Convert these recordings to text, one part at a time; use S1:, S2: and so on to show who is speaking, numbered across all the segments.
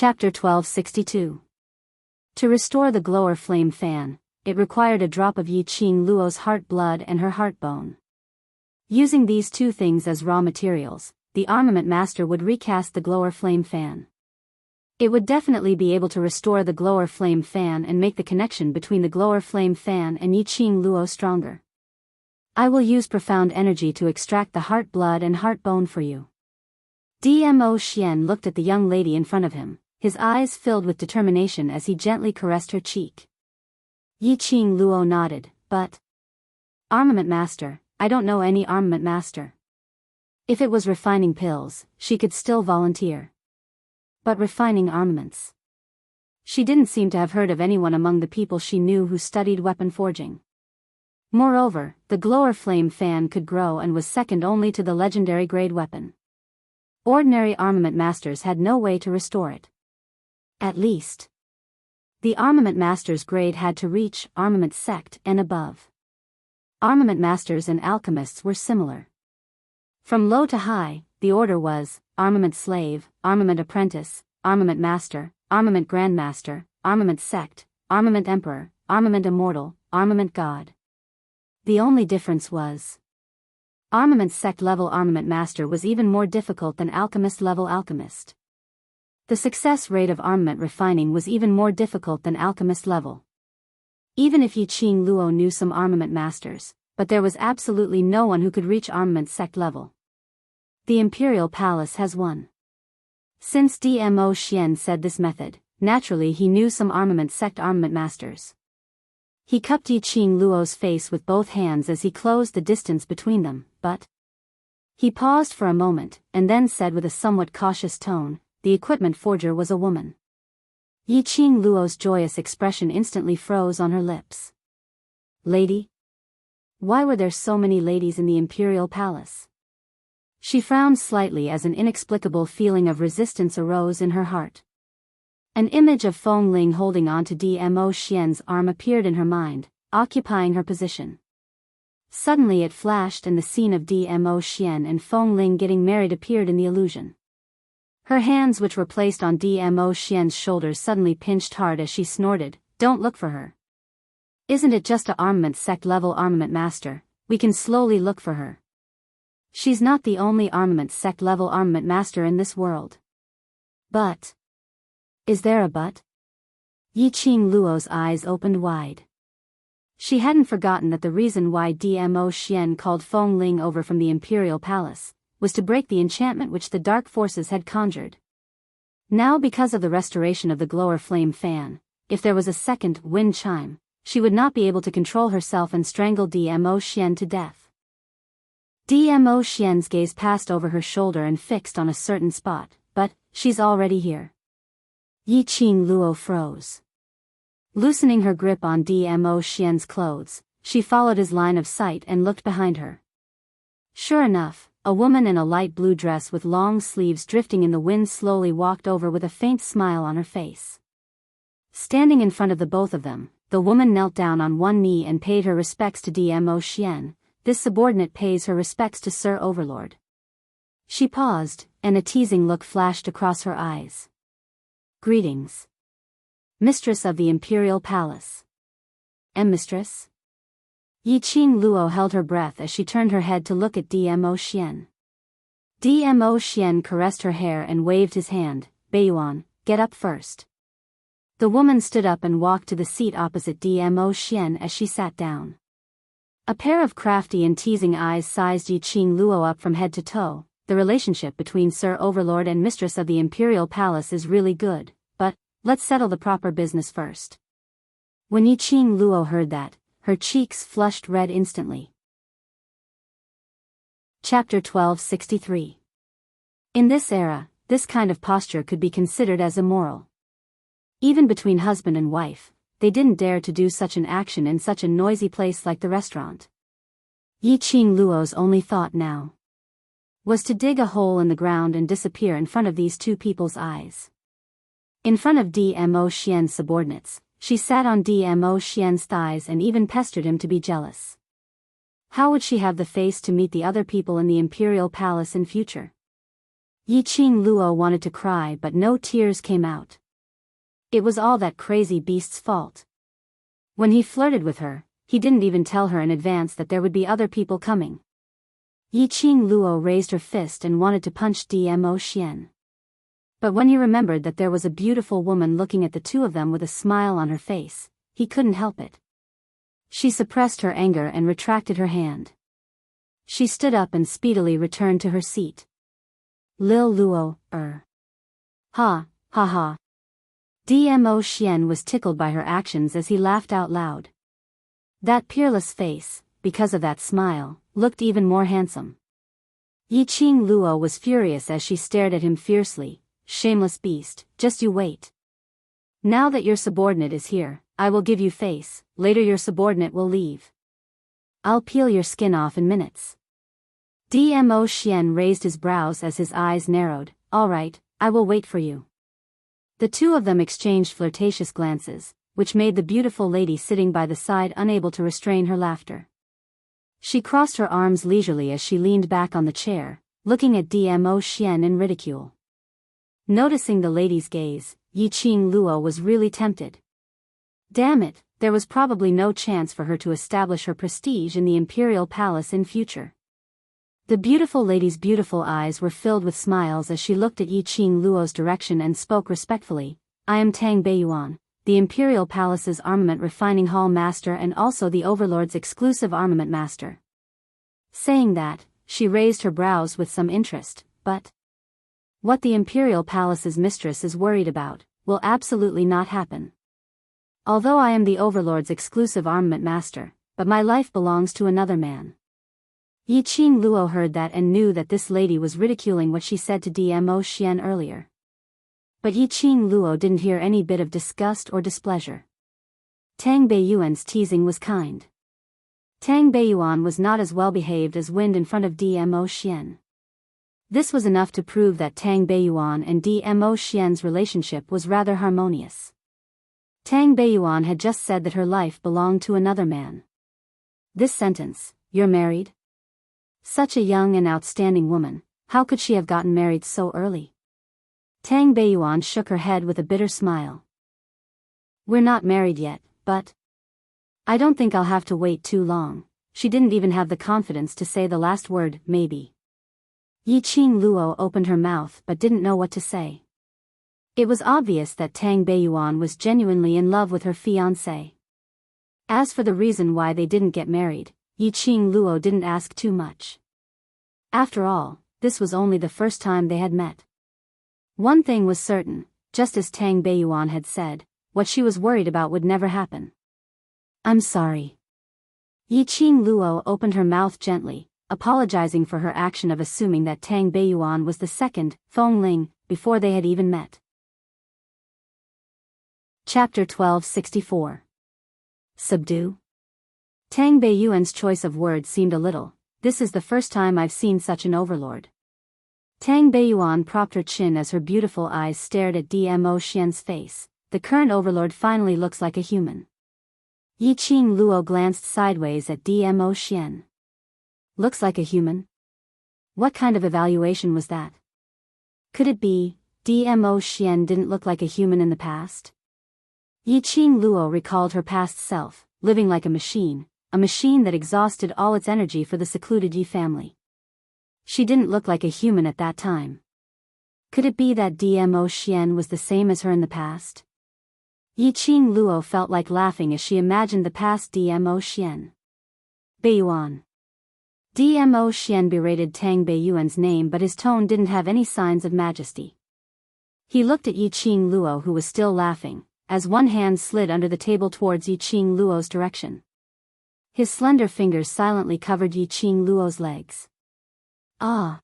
S1: Chapter 1262. To restore the glower flame fan, it required a drop of Yi Qing Luo's heart blood and her heart bone. Using these two things as raw materials, the armament master would recast the glower flame fan. It would definitely be able to restore the glower flame fan and make the connection between the glower flame fan and Yi Qing Luo stronger. I will use profound energy to extract the heart blood and heart bone for you. Dmo Xian looked at the young lady in front of him, his eyes filled with determination as he gently caressed her cheek. Yi Qing Luo nodded, but... Armament master, I don't know any armament master. If it was refining pills, she could still volunteer. But refining armaments. She didn't seem to have heard of anyone among the people she knew who studied weapon forging. Moreover, the glower flame fan could grow and was second only to the legendary grade weapon. Ordinary armament masters had no way to restore it. At least, the armament master's grade had to reach armament sect and above. Armament masters and alchemists were similar. From low to high, the order was armament slave, armament apprentice, armament master, armament grandmaster, armament sect, armament emperor, armament immortal, armament god. The only difference was armament sect level armament master was even more difficult than alchemist level alchemist. The success rate of armament refining was even more difficult than alchemist level. Even if Yi Qing Luo knew some armament masters, but there was absolutely no one who could reach armament sect level. The Imperial Palace has one. Since Dmo Xian said this method, naturally he knew some armament sect armament masters. He cupped Yi Qing Luo's face with both hands as he closed the distance between them, but... He paused for a moment, and then said with a somewhat cautious tone, the equipment forger was a woman. Yi Qing Luo's joyous expression instantly froze on her lips. Lady? Why were there so many ladies in the Imperial Palace? She frowned slightly as an inexplicable feeling of resistance arose in her heart. An image of Feng Ling holding on to Dmo Xian's arm appeared in her mind, occupying her position. Suddenly it flashed and the scene of Dmo Xian and Feng Ling getting married appeared in the illusion. Her hands, which were placed on Dmo Xian's shoulders, suddenly pinched hard as she snorted, "Don't look for her. Isn't it just a armament sect level armament master? We can slowly look for her. She's not the only armament sect level armament master in this world." But... Is there a but? Yi Qing Luo's eyes opened wide. She hadn't forgotten that the reason why Dmo Xian called Feng Ling over from the Imperial Palace was to break the enchantment which the dark forces had conjured. Now, because of the restoration of the glower flame fan, if there was a second wind chime, she would not be able to control herself and strangle Dmo Xian to death. Dmo Xian's gaze passed over her shoulder and fixed on a certain spot, but she's already here. Yi Qing Luo froze. Loosening her grip on Dmo Xian's clothes, she followed his line of sight and looked behind her. Sure enough, a woman in a light blue dress with long sleeves drifting in the wind slowly walked over with a faint smile on her face. Standing in front of the both of them, the woman knelt down on one knee and paid her respects to Dmo Xian. This subordinate pays her respects to Sir Overlord. She paused, and a teasing look flashed across her eyes. Greetings. Mistress of the Imperial Palace. Mistress? Yi Qing Luo held her breath as she turned her head to look at Dmo Xian. Dmo Xian caressed her hair and waved his hand. Beiyuan, get up first. The woman stood up and walked to the seat opposite Dmo Xian as she sat down. A pair of crafty and teasing eyes sized Yi Qing Luo up from head to toe. The relationship between Sir Overlord and Mistress of the Imperial Palace is really good, but let's settle the proper business first. When Yi Qing Luo heard that, her cheeks flushed red instantly. Chapter 1263. In this era, this kind of posture could be considered as immoral. Even between husband and wife, they didn't dare to do such an action in such a noisy place like the restaurant. Yi Qing Luo's only thought now was to dig a hole in the ground and disappear in front of these two people's eyes. In front of Dmo Xian's subordinates, she sat on Dmo Xian's thighs and even pestered him to be jealous. How would she have the face to meet the other people in the Imperial Palace in future? Yiqing Luo wanted to cry but no tears came out. It was all that crazy beast's fault. When he flirted with her, he didn't even tell her in advance that there would be other people coming. Yiqing Luo raised her fist and wanted to punch Dmo Xian. But when he remembered that there was a beautiful woman looking at the two of them with a smile on her face, he couldn't help it. She suppressed her anger and retracted her hand. She stood up and speedily returned to her seat. Lil Luo, Ha, ha ha. Dmo Xian was tickled by her actions as he laughed out loud. That peerless face, because of that smile, looked even more handsome. Yiqing Luo was furious as she stared at him fiercely. Shameless beast, just you wait. Now that your subordinate is here, I will give you face, later your subordinate will leave. I'll peel your skin off in minutes. Dmo Xian raised his brows as his eyes narrowed. All right, I will wait for you. The two of them exchanged flirtatious glances, which made the beautiful lady sitting by the side unable to restrain her laughter. She crossed her arms leisurely as she leaned back on the chair, looking at Dmo Xian in ridicule. Noticing the lady's gaze, Yiqing Luo was really tempted. Damn it, there was probably no chance for her to establish her prestige in the imperial palace in future. The beautiful lady's beautiful eyes were filled with smiles as she looked at Yiqing Luo's direction and spoke respectfully. I am Tang Beiyuan, the Imperial Palace's armament refining hall master and also the Overlord's exclusive armament master. Saying that, she raised her brows with some interest, but what the Imperial Palace's mistress is worried about will absolutely not happen. Although I am the Overlord's exclusive armament master, but my life belongs to another man. Yiqing Luo heard that and knew that this lady was ridiculing what she said to Dmo Xian earlier. But Yiqing Luo didn't hear any bit of disgust or displeasure. Tang Beiyuan's teasing was kind. Tang Beiyuan was not as well behaved as Wind in front of Dmo Xian. This was enough to prove that Tang Beiyuan and Dmo Xian's relationship was rather harmonious. Tang Beiyuan had just said that her life belonged to another man. This sentence, "You're married?" Such a young and outstanding woman, how could she have gotten married so early? Tang Beiyuan shook her head with a bitter smile. We're not married yet, but I don't think I'll have to wait too long. She didn't even have the confidence to say the last word, maybe. Yiqing Luo opened her mouth but didn't know what to say. It was obvious that Tang Beiyuan was genuinely in love with her fiancé. As for the reason why they didn't get married, Yiqing Luo didn't ask too much. After all, this was only the first time they had met. One thing was certain, just as Tang Beiyuan had said, what she was worried about would never happen. I'm sorry. Yiqing Luo opened her mouth gently, apologizing for her action of assuming that Tang Beiyuan was the second, Feng Ling, before they had even met. Chapter 1264. Subdue? Tang Beiyuan's choice of words seemed a little, this is the first time I've seen such an overlord. Tang Beiyuan propped her chin as her beautiful eyes stared at Dmo Xian's face. The current overlord finally looks like a human. Yiqing Luo glanced sideways at Dmo Xian. Looks like a human? What kind of evaluation was that? Could it be, Dmo Xian didn't look like a human in the past? Yiqing Luo recalled her past self, living like a machine that exhausted all its energy for the secluded Yi family. She didn't look like a human at that time. Could it be that Dmo Xian was the same as her in the past? Yiqing Luo felt like laughing as she imagined the past Dmo Xian. Beiyuan. Dmo Xian berated Tang Beiyuan's name but his tone didn't have any signs of majesty. He looked at Yiqing Luo who was still laughing, as one hand slid under the table towards Yiqing Luo's direction. His slender fingers silently covered Yiqing Luo's legs. Ah!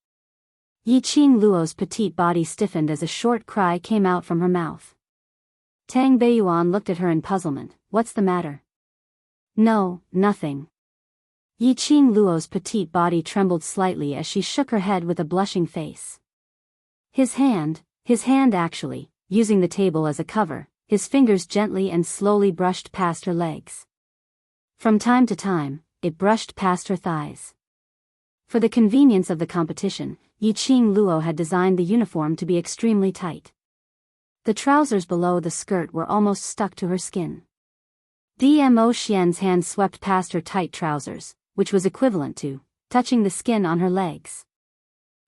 S1: Yiqing Luo's petite body stiffened as a short cry came out from her mouth. Tang Beiyuan looked at her in puzzlement. What's the matter? No, nothing. Yiqing Luo's petite body trembled slightly as she shook her head with a blushing face. His hand actually, using the table as a cover, his fingers gently and slowly brushed past her legs. From time to time, it brushed past her thighs. For the convenience of the competition, Yiqing Luo had designed the uniform to be extremely tight. The trousers below the skirt were almost stuck to her skin. Dmo Xian's hand swept past her tight trousers, which was equivalent to touching the skin on her legs.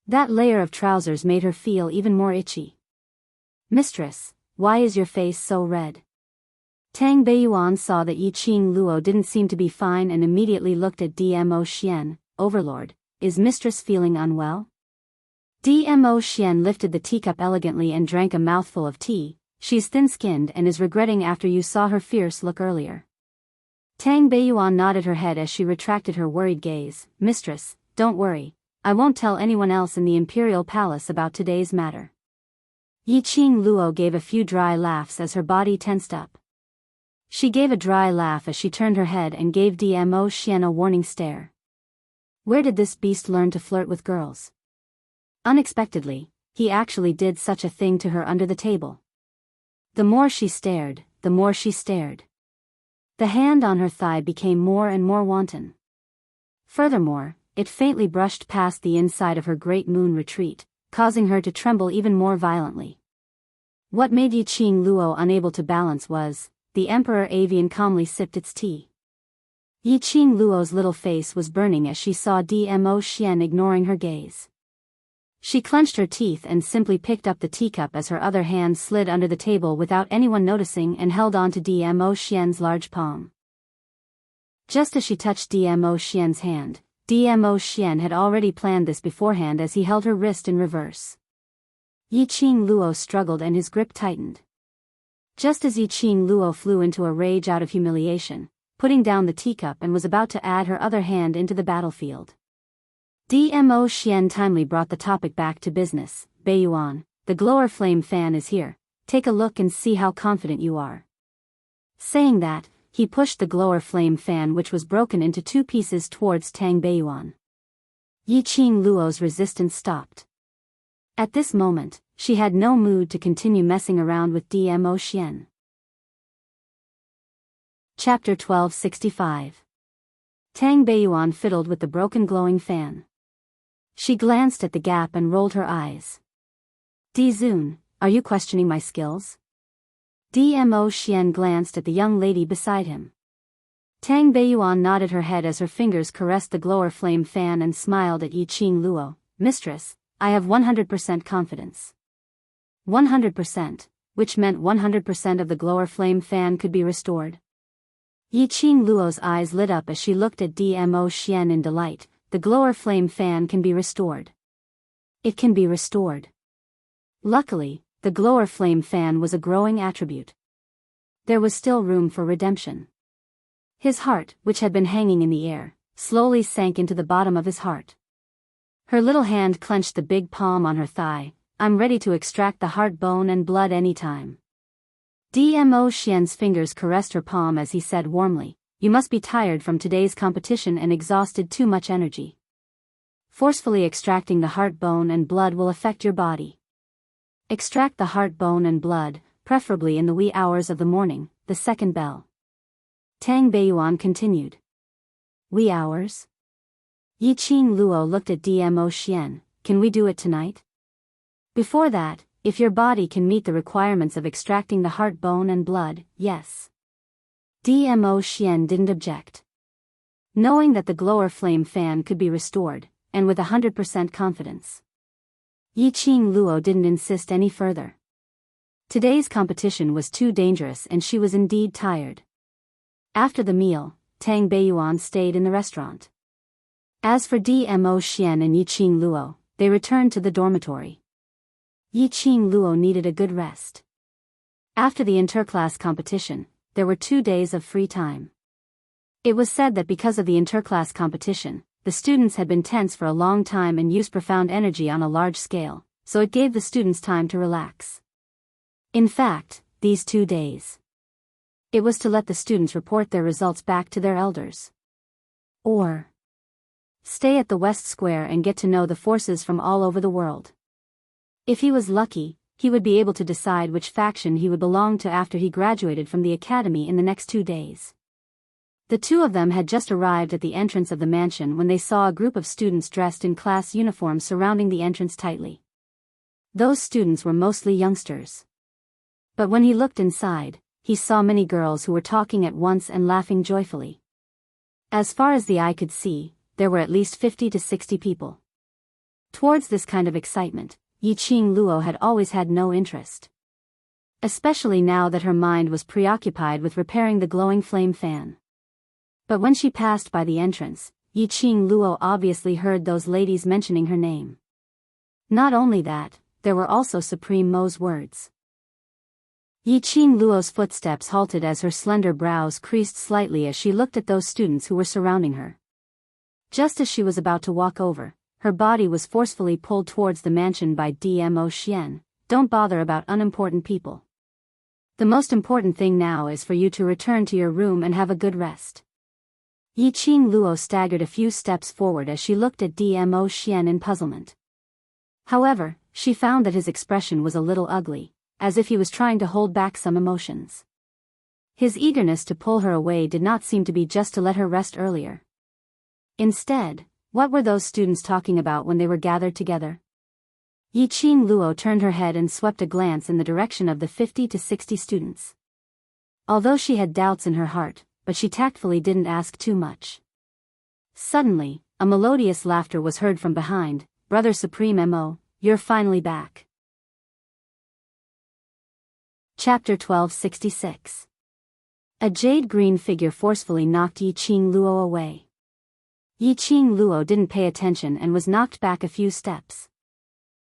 S1: That layer of trousers made her feel even more itchy. "Mistress, why is your face so red?" Tang Beiyuan saw that Yiqing Luo didn't seem to be fine and immediately looked at Dmo Xian. "Overlord, is mistress feeling unwell?" Dmo Xian lifted the teacup elegantly and drank a mouthful of tea. "She's thin-skinned and is regretting after you saw her fierce look earlier." Tang Beiyuan nodded her head as she retracted her worried gaze. "Mistress, don't worry. I won't tell anyone else in the imperial palace about today's matter." Yiqing Luo gave a few dry laughs as her body tensed up. She gave a dry laugh as she turned her head and gave Dmo Xian a warning stare. Where did this beast learn to flirt with girls? Unexpectedly, he actually did such a thing to her under the table. The more she stared, the more she stared. The hand on her thigh became more and more wanton. Furthermore, it faintly brushed past the inside of her great moon retreat, causing her to tremble even more violently. What made Yiqing Luo unable to balance was, the Emperor Avian calmly sipped its tea. Yiqing Luo's little face was burning as she saw Dmo Xian ignoring her gaze. She clenched her teeth and simply picked up the teacup as her other hand slid under the table without anyone noticing and held on to Dmo Xian's large palm. Just as she touched Dmo Xian's hand, Dmo Xian had already planned this beforehand as he held her wrist in reverse. Yiqing Luo struggled and his grip tightened. Just as Yiqing Luo flew into a rage out of humiliation, putting down the teacup and was about to add her other hand into the battlefield. Dmo Xian timely brought the topic back to business. "Beiyuan, the glower flame fan is here. Take a look and see how confident you are." Saying that, he pushed the glower flame fan which was broken into two pieces towards Tang Beiyuan. Yiqing Luo's resistance stopped. At this moment, she had no mood to continue messing around with Dmo Xian. Chapter 1265. Tang Beiyuan fiddled with the broken glowing fan. She glanced at the gap and rolled her eyes. "Dizun, are you questioning my skills?" Dmo Xian glanced at the young lady beside him. Tang Beiyuan nodded her head as her fingers caressed the glower flame fan and smiled at Yiqing Luo. "Mistress, I have 100% confidence." 100%, which meant 100% of the glower flame fan could be restored. Yiqing Luo's eyes lit up as she looked at Dmo Xian in delight. "The glower flame fan can be restored. It can be restored." Luckily, the glower flame fan was a growing attribute. There was still room for redemption. His heart, which had been hanging in the air, slowly sank into the bottom of his heart. Her little hand clenched the big palm on her thigh. "I'm ready to extract the heart bone and blood anytime." Dmo Xian's fingers caressed her palm as he said warmly, "You must be tired from today's competition and exhausted too much energy. Forcefully extracting the heart bone and blood will affect your body. Extract the heart bone and blood, preferably in the wee hours of the morning, the second bell." Tang Beiyuan continued. "Wee hours?" Yiqing Luo looked at Dmo Xian. "Can we do it tonight?" "Before that, if your body can meet the requirements of extracting the heart bone and blood, yes." Dmo Xian didn't object. Knowing that the glower flame fan could be restored, and with 100% confidence, Yiqing Luo didn't insist any further. Today's competition was too dangerous and she was indeed tired. After the meal, Tang Beiyuan stayed in the restaurant. As for Dmo Xian and Yiqing Luo, they returned to the dormitory. Yiqing Luo needed a good rest. After the interclass competition, there were 2 days of free time. It was said that because of the interclass competition, the students had been tense for a long time and used profound energy on a large scale, so it gave the students time to relax. In fact, these 2 days, it was to let the students report their results back to their elders. Or stay at the West Square and get to know the forces from all over the world. If he was lucky, he would be able to decide which faction he would belong to after he graduated from the academy in the next 2 days. The two of them had just arrived at the entrance of the mansion when they saw a group of students dressed in class uniforms surrounding the entrance tightly. Those students were mostly youngsters. But when he looked inside, he saw many girls who were talking at once and laughing joyfully. As far as the eye could see, there were at least 50 to 60 people. Towards this kind of excitement, Yiqing Luo had always had no interest. Especially now that her mind was preoccupied with repairing the glowing flame fan. But when she passed by the entrance, Yiqing Luo obviously heard those ladies mentioning her name. Not only that, there were also Supreme Mo's words. Yiqing Luo's footsteps halted as her slender brows creased slightly as she looked at those students who were surrounding her. Just as she was about to walk over, her body was forcefully pulled towards the mansion by Dmo Xian. Don't bother about unimportant people. The most important thing now is for you to return to your room and have a good rest. Yiqing Luo staggered a few steps forward as she looked at Dmo Xian in puzzlement. However, she found that his expression was a little ugly, as if he was trying to hold back some emotions. His eagerness to pull her away did not seem to be just to let her rest earlier. Instead, what were those students talking about when they were gathered together? Yiqing Luo turned her head and swept a glance in the direction of the 50 to 60 students. Although she had doubts in her heart, but she tactfully didn't ask too much. Suddenly, a melodious laughter was heard from behind. Brother Supreme Mo, you're finally back. Chapter 1266. A jade-green figure forcefully knocked Yiqing Luo away. Yiqing Luo didn't pay attention and was knocked back a few steps.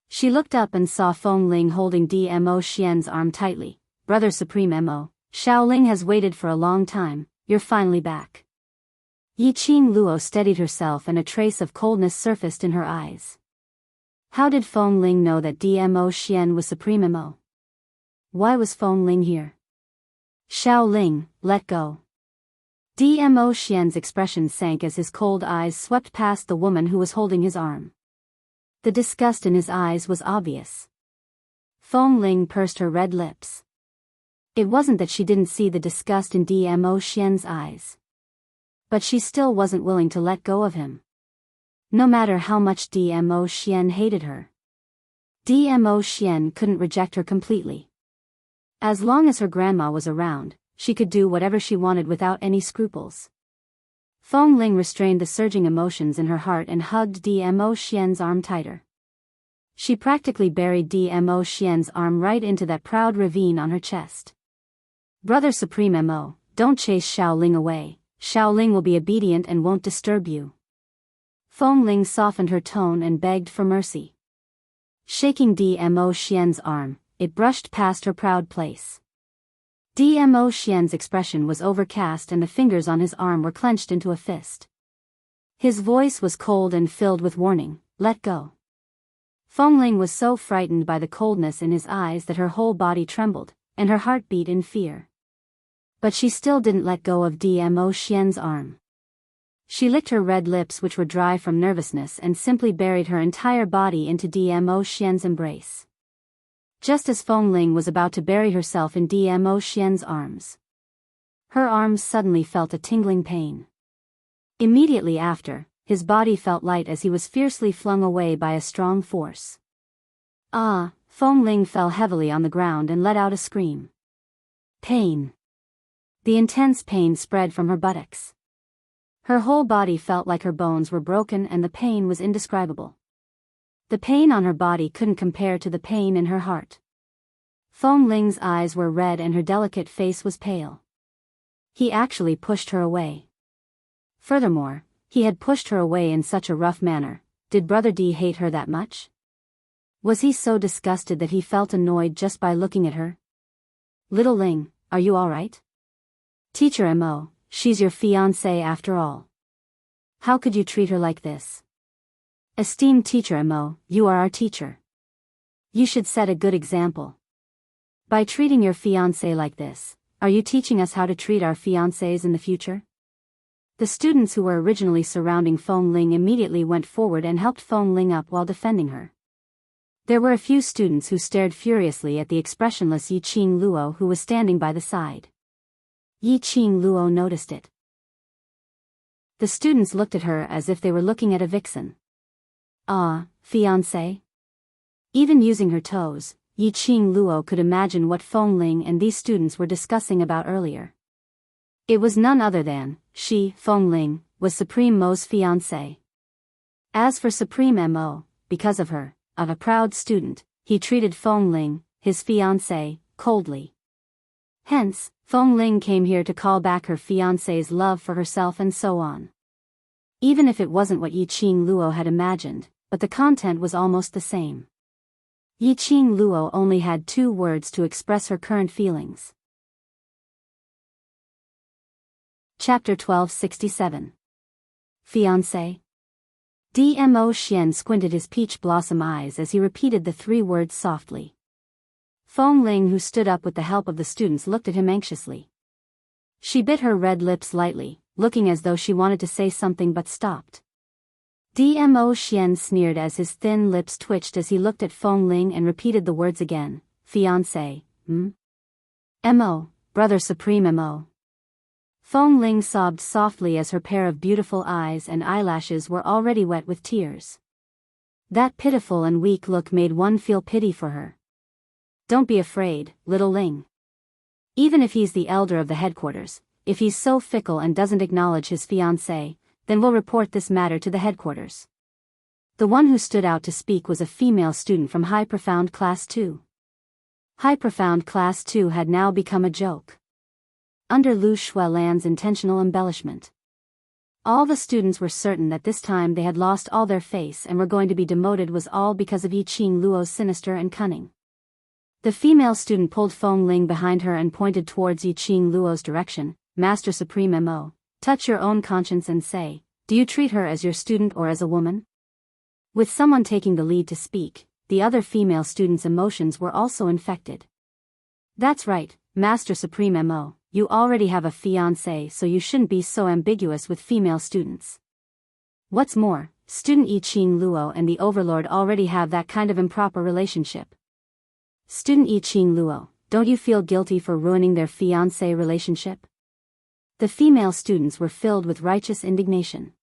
S1: She looked up and saw Feng Ling holding Dmo Xian's arm tightly. Brother Supreme Mo, Xiaoling has waited for a long time, you're finally back. Yiqing Luo steadied herself and a trace of coldness surfaced in her eyes. How did Feng Ling know that Dmo Xian was Supreme Mo? Why was Feng Ling here? Xiaoling, let go. Dmo Xian's expression sank as his cold eyes swept past the woman who was holding his arm. The disgust in his eyes was obvious. Feng Ling pursed her red lips. It wasn't that she didn't see the disgust in Dmo Xian's eyes. But she still wasn't willing to let go of him. No matter how much Dmo Xian hated her. Dmo Xian couldn't reject her completely. As long as her grandma was around, she could do whatever she wanted without any scruples. Feng Ling restrained the surging emotions in her heart and hugged Dmo Xian's arm tighter. She practically buried Dmo Xian's arm right into that proud ravine on her chest. Brother Supreme Mo, don't chase Xiaoling away. Xiaoling will be obedient and won't disturb you. Feng Ling softened her tone and begged for mercy. Shaking Dmo Xian's arm, it brushed past her proud place. Dmo Xian's expression was overcast and the fingers on his arm were clenched into a fist. His voice was cold and filled with warning, let go. Feng Ling was so frightened by the coldness in his eyes that her whole body trembled, and her heart beat in fear. But she still didn't let go of Dmo Xian's arm. She licked her red lips which were dry from nervousness and simply buried her entire body into Dmo Xian's embrace. Just as Feng Ling was about to bury herself in Dmo Xian's arms, her arms suddenly felt a tingling pain. Immediately after, his body felt light as he was fiercely flung away by a strong force. Ah! Feng Ling fell heavily on the ground and let out a scream. Pain. The intense pain spread from her buttocks. Her whole body felt like her bones were broken and the pain was indescribable. The pain on her body couldn't compare to the pain in her heart. Feng Ling's eyes were red and her delicate face was pale. He actually pushed her away. Furthermore, he had pushed her away in such a rough manner. Did Brother D hate her that much? Was he so disgusted that he felt annoyed just by looking at her? Little Ling, are you all right? Teacher Mo, she's your fiancée after all. How could you treat her like this? Esteemed Teacher Mo, you are our teacher. You should set a good example. By treating your fiancé like this, are you teaching us how to treat our fiancés in the future? The students who were originally surrounding Feng Ling immediately went forward and helped Feng Ling up while defending her. There were a few students who stared furiously at the expressionless Yiqing Luo who was standing by the side. Yiqing Luo noticed it. The students looked at her as if they were looking at a vixen. Ah, fiancé? Even using her toes, Yiqing Luo could imagine what Feng Ling and these students were discussing about earlier. It was none other than, she, Feng Ling, was Supreme Mo's fiancé. As for Supreme Mo, because of her, of a proud student, he treated Feng Ling, his fiancé, coldly. Hence, Feng Ling came here to call back her fiancé's love for herself and so on. Even if it wasn't what Yiqing Luo had imagined, but the content was almost the same. Yiqing Luo only had 2 words to express her current feelings. Chapter 1267. Fiancé. Dmo Xian squinted his peach blossom eyes as he repeated the 3 words softly. Feng Ling, who stood up with the help of the students, looked at him anxiously. She bit her red lips lightly, looking as though she wanted to say something but stopped. Dmo Xian sneered as his thin lips twitched as he looked at Feng Ling and repeated the words again, fiancé, Mo, brother Supreme Mo. Feng Ling sobbed softly as her pair of beautiful eyes and eyelashes were already wet with tears. That pitiful and weak look made one feel pity for her. Don't be afraid, little Ling. Even if he's the elder of the headquarters, if he's so fickle and doesn't acknowledge his fiancée, then we'll report this matter to the headquarters. The one who stood out to speak was a female student from High Profound Class 2. High Profound Class 2 had now become a joke. Under Lu Shuelan's intentional embellishment. All the students were certain that this time they had lost all their face and were going to be demoted was all because of Yiqing Luo's sinister and cunning. The female student pulled Feng Ling behind her and pointed towards Yiqing Luo's direction. Master Supreme Mo, touch your own conscience and say, do you treat her as your student or as a woman? With someone taking the lead to speak, the other female students' emotions were also infected. That's right, Master Supreme Mo, you already have a fiancé, so you shouldn't be so ambiguous with female students. What's more, student Yiqing Luo and the Overlord already have that kind of improper relationship. Student Yiqing Luo, don't you feel guilty for ruining their fiancé relationship? The female students were filled with righteous indignation.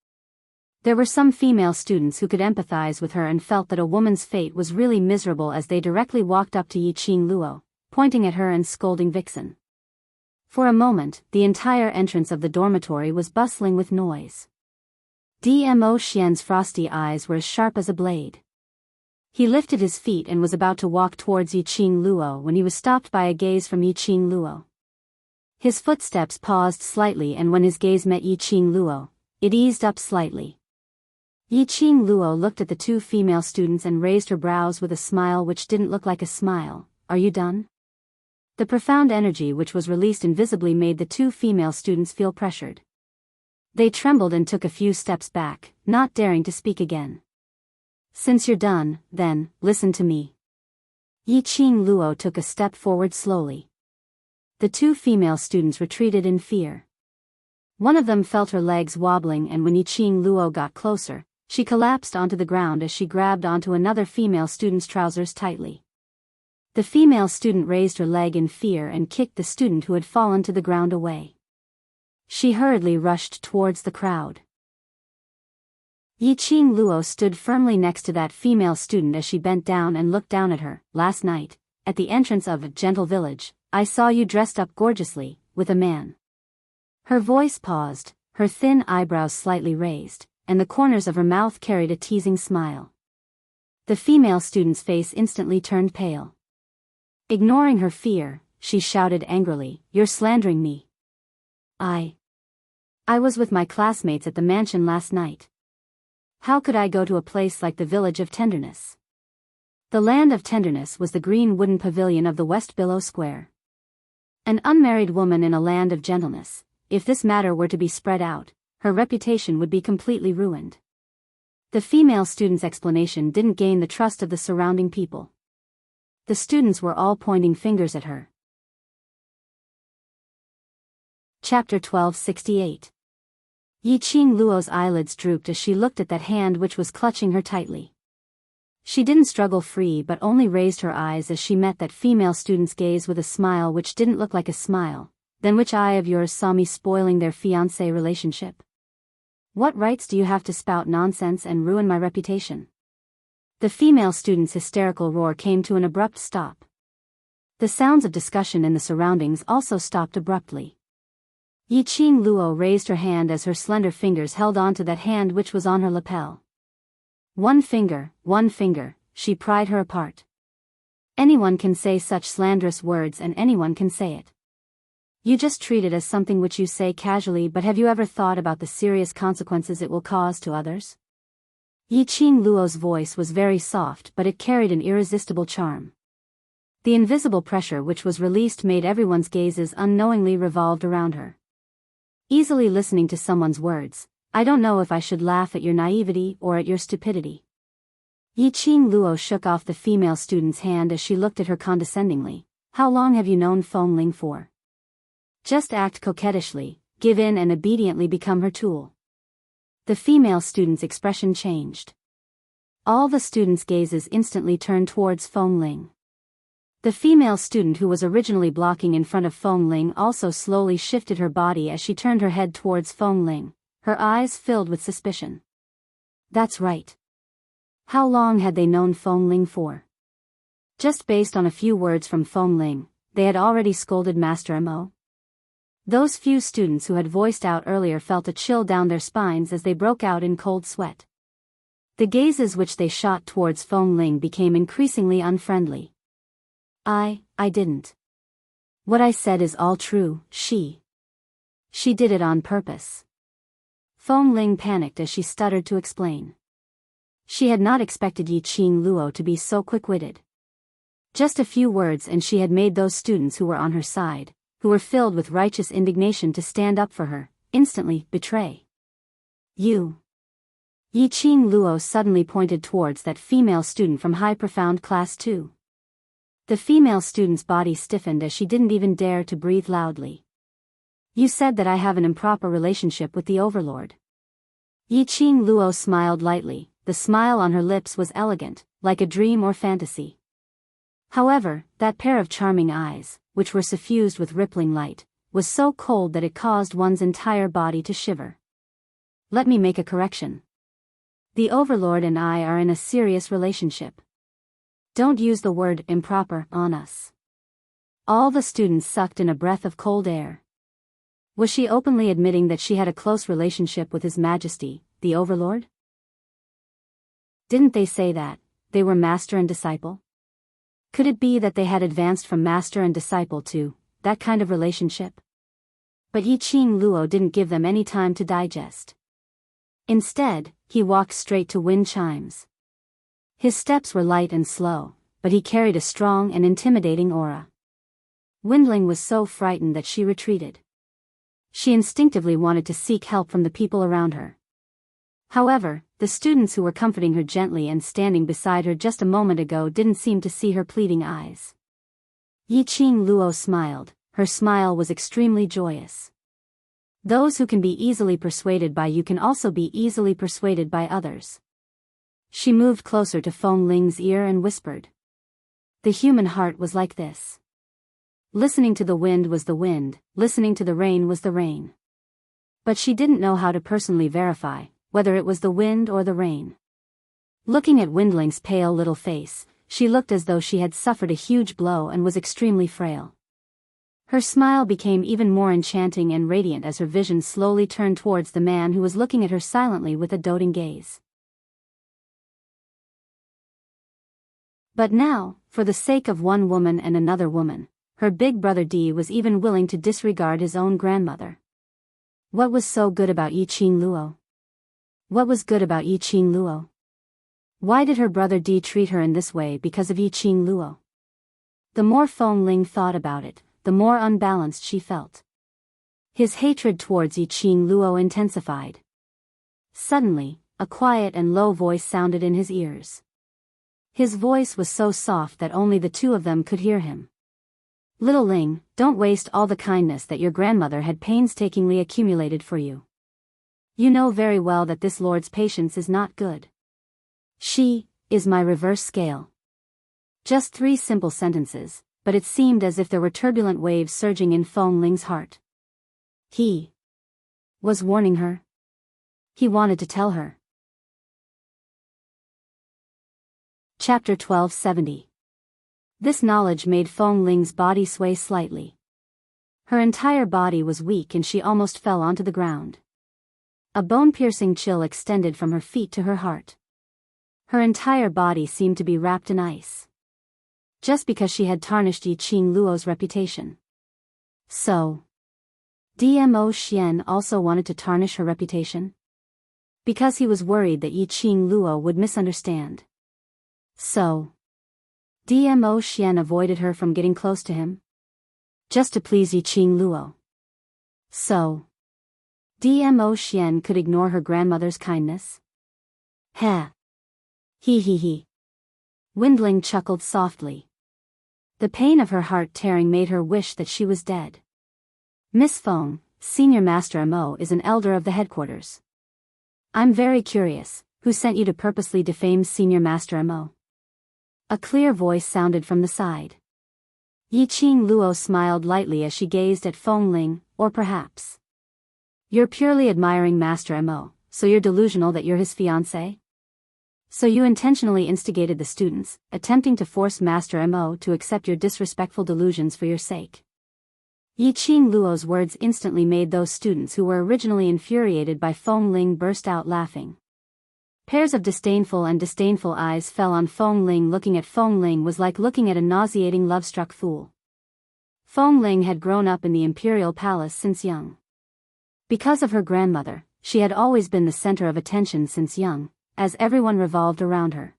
S1: There were some female students who could empathize with her and felt that a woman's fate was really miserable as they directly walked up to Yiqing Luo, pointing at her and scolding Vixen. For a moment, the entire entrance of the dormitory was bustling with noise. Dmo Xian's frosty eyes were as sharp as a blade. He lifted his feet and was about to walk towards Yiqing Luo when he was stopped by a gaze from Yiqing Luo. His footsteps paused slightly, and when his gaze met Yiqing Luo, it eased up slightly. Yiqing Luo looked at the 2 female students and raised her brows with a smile which didn't look like a smile. Are you done? The profound energy which was released invisibly made the 2 female students feel pressured. They trembled and took a few steps back, not daring to speak again. Since you're done, then, listen to me. Yiqing Luo took a step forward slowly. The 2 female students retreated in fear. One of them felt her legs wobbling, and when Yiqing Luo got closer, she collapsed onto the ground as she grabbed onto another female student's trousers tightly. The female student raised her leg in fear and kicked the student who had fallen to the ground away. She hurriedly rushed towards the crowd. Yiqing Luo stood firmly next to that female student as she bent down and looked down at her. Last night, at the entrance of a gentle village, I saw you dressed up gorgeously, with a man. Her voice paused, her thin eyebrows slightly raised, and the corners of her mouth carried a teasing smile. The female student's face instantly turned pale. Ignoring her fear, she shouted angrily, "You're slandering me. I was with my classmates at the mansion last night. How could I go to a place like the Village of Tenderness?" The Land of Tenderness was the green wooden pavilion of the West Billow Square. An unmarried woman in a land of gentleness, if this matter were to be spread out, her reputation would be completely ruined. The female student's explanation didn't gain the trust of the surrounding people. The students were all pointing fingers at her. Chapter 1268. Yiqing Luo's eyelids drooped as she looked at that hand which was clutching her tightly. She didn't struggle free but only raised her eyes as she met that female student's gaze with a smile which didn't look like a smile. "Then which eye of yours saw me spoiling their fiancé relationship?" What rights do you have to spout nonsense and ruin my reputation? The female student's hysterical roar came to an abrupt stop. The sounds of discussion in the surroundings also stopped abruptly. Yiqing Luo raised her hand as her slender fingers held onto that hand which was on her lapel. One finger, she pried her apart. Anyone can say such slanderous words and anyone can say it. You just treat it as something which you say casually, but have you ever thought about the serious consequences it will cause to others? Yiqing Luo's voice was very soft, but it carried an irresistible charm. The invisible pressure which was released made everyone's gazes unknowingly revolved around her. Easily listening to someone's words, I don't know if I should laugh at your naivety or at your stupidity. Yiqing Luo shook off the female student's hand as she looked at her condescendingly. How long have you known Feng Ling for? Just act coquettishly, give in and obediently become her tool. The female student's expression changed. All the students' gazes instantly turned towards Feng Ling. The female student who was originally blocking in front of Feng Ling also slowly shifted her body as she turned her head towards Feng Ling, her eyes filled with suspicion. That's right. How long had they known Feng Ling for? Just based on a few words from Feng Ling, they had already scolded Master Mo. Those few students who had voiced out earlier felt a chill down their spines as they broke out in cold sweat. The gazes which they shot towards Feng Ling became increasingly unfriendly. I didn't. What I said is all true, she did it on purpose. Feng Ling panicked as she stuttered to explain. She had not expected Yiqing Luo to be so quick-witted. Just a few words and she had made those students who were on her side, who were filled with righteous indignation to stand up for her, instantly betray. You. Yiqing Luo suddenly pointed towards that female student from High Profound Class 2. The female student's body stiffened as she didn't even dare to breathe loudly. You said that I have an improper relationship with the Overlord. Yiqing Luo smiled lightly, the smile on her lips was elegant, like a dream or fantasy. However, that pair of charming eyes, which were suffused with rippling light, was so cold that it caused one's entire body to shiver. Let me make a correction. The Overlord and I are in a serious relationship. Don't use the word improper on us. All the students sucked in a breath of cold air. Was she openly admitting that she had a close relationship with His Majesty, the Overlord? Didn't they say that they were master and disciple? Could it be that they had advanced from master and disciple to that kind of relationship? But Yiqing Luo didn't give them any time to digest. Instead, he walked straight to wind chimes. His steps were light and slow, but he carried a strong and intimidating aura. Windling was so frightened that she retreated. She instinctively wanted to seek help from the people around her. However, the students who were comforting her gently and standing beside her just a moment ago didn't seem to see her pleading eyes. Yiqing Luo smiled, her smile was extremely joyous. Those who can be easily persuaded by you can also be easily persuaded by others. She moved closer to Feng Ling's ear and whispered. The human heart was like this. Listening to the wind was the wind, listening to the rain was the rain. But she didn't know how to personally verify whether it was the wind or the rain. Looking at Windling's pale little face, she looked as though she had suffered a huge blow and was extremely frail. Her smile became even more enchanting and radiant as her vision slowly turned towards the man who was looking at her silently with a doting gaze. But now, for the sake of one woman and another woman, her big brother D was even willing to disregard his own grandmother. What was so good about Yiqing Luo? What was good about Yiqing Luo? Why did her brother D treat her in this way because of Yiqing Luo? The more Feng Ling thought about it, the more unbalanced she felt. His hatred towards Yiqing Luo intensified. Suddenly, a quiet and low voice sounded in his ears. His voice was so soft that only the two of them could hear him. Little Ling, don't waste all the kindness that your grandmother had painstakingly accumulated for you. You know very well that this lord's patience is not good. She is my reverse scale. Just 3 simple sentences, but it seemed as if there were turbulent waves surging in Feng Ling's heart. He was warning her. He wanted to tell her. Chapter 1270. This knowledge made Feng Ling's body sway slightly. Her entire body was weak and she almost fell onto the ground. A bone-piercing chill extended from her feet to her heart. Her entire body seemed to be wrapped in ice. Just because she had tarnished Yi Qing Luo's reputation. So, Dmo Xian also wanted to tarnish her reputation? Because he was worried that Yi Qing Luo would misunderstand. So, Dmo Xian avoided her from getting close to him? Just to please Yi Qing Luo. So, Dmo Xian could ignore her grandmother's kindness? Heh. He. Windling chuckled softly. The pain of her heart tearing made her wish that she was dead. Miss Feng, Senior Master Mo is an elder of the headquarters. I'm very curious, who sent you to purposely defame Senior Master Mo? A clear voice sounded from the side. Yi Qing Luo smiled lightly as she gazed at Feng Ling, or perhaps. You're purely admiring Master Mo, so you're delusional that you're his fiancé? So you intentionally instigated the students, attempting to force Master Mo to accept your disrespectful delusions for your sake. Yi Qing Luo's words instantly made those students who were originally infuriated by Feng Ling burst out laughing. Pairs of disdainful eyes fell on Feng Ling. Looking at Feng Ling was like looking at a nauseating love-struck fool. Feng Ling had grown up in the imperial palace since young. Because of her grandmother, she had always been the center of attention since young, as everyone revolved around her.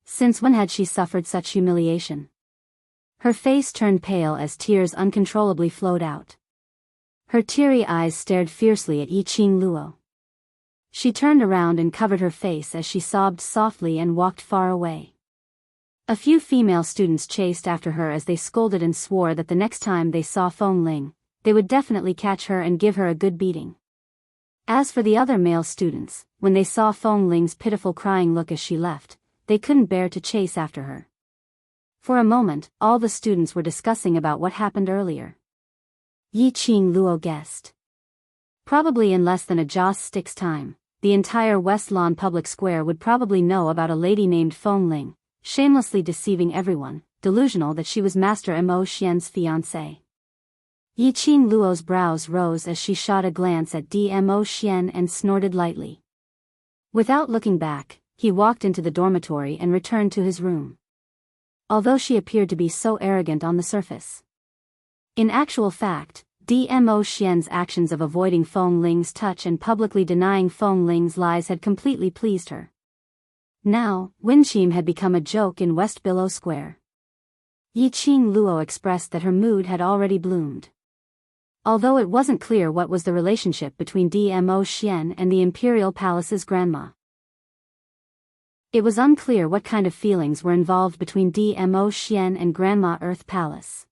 S1: Since when had she suffered such humiliation? Her face turned pale as tears uncontrollably flowed out. Her teary eyes stared fiercely at Yi Qing Luo. She turned around and covered her face as she sobbed softly and walked far away. A few female students chased after her as they scolded and swore that the next time they saw Feng Ling, they would definitely catch her and give her a good beating. As for the other male students, when they saw Feng Ling's pitiful crying look as she left, they couldn't bear to chase after her. For a moment, all the students were discussing about what happened earlier. Yi Qing Luo guessed. Probably in less than a joss stick's time, the entire West Lawn Public Square would probably know about a lady named Feng Ling, shamelessly deceiving everyone, delusional that she was Master Mo Xian's fiancée. Yi Qing Luo's brows rose as she shot a glance at Dmo Xian and snorted lightly. Without looking back, he walked into the dormitory and returned to his room. Although she appeared to be so arrogant on the surface. In actual fact, Dmo Xian's actions of avoiding Feng Ling's touch and publicly denying Feng Ling's lies had completely pleased her. Now, Winchim had become a joke in West Billow Square. Yi Qing Luo expressed that her mood had already bloomed. Although it wasn't clear what was the relationship between Dmo Xian and the Imperial Palace's grandma. It was unclear what kind of feelings were involved between Dmo Xian and Grandma Earth Palace.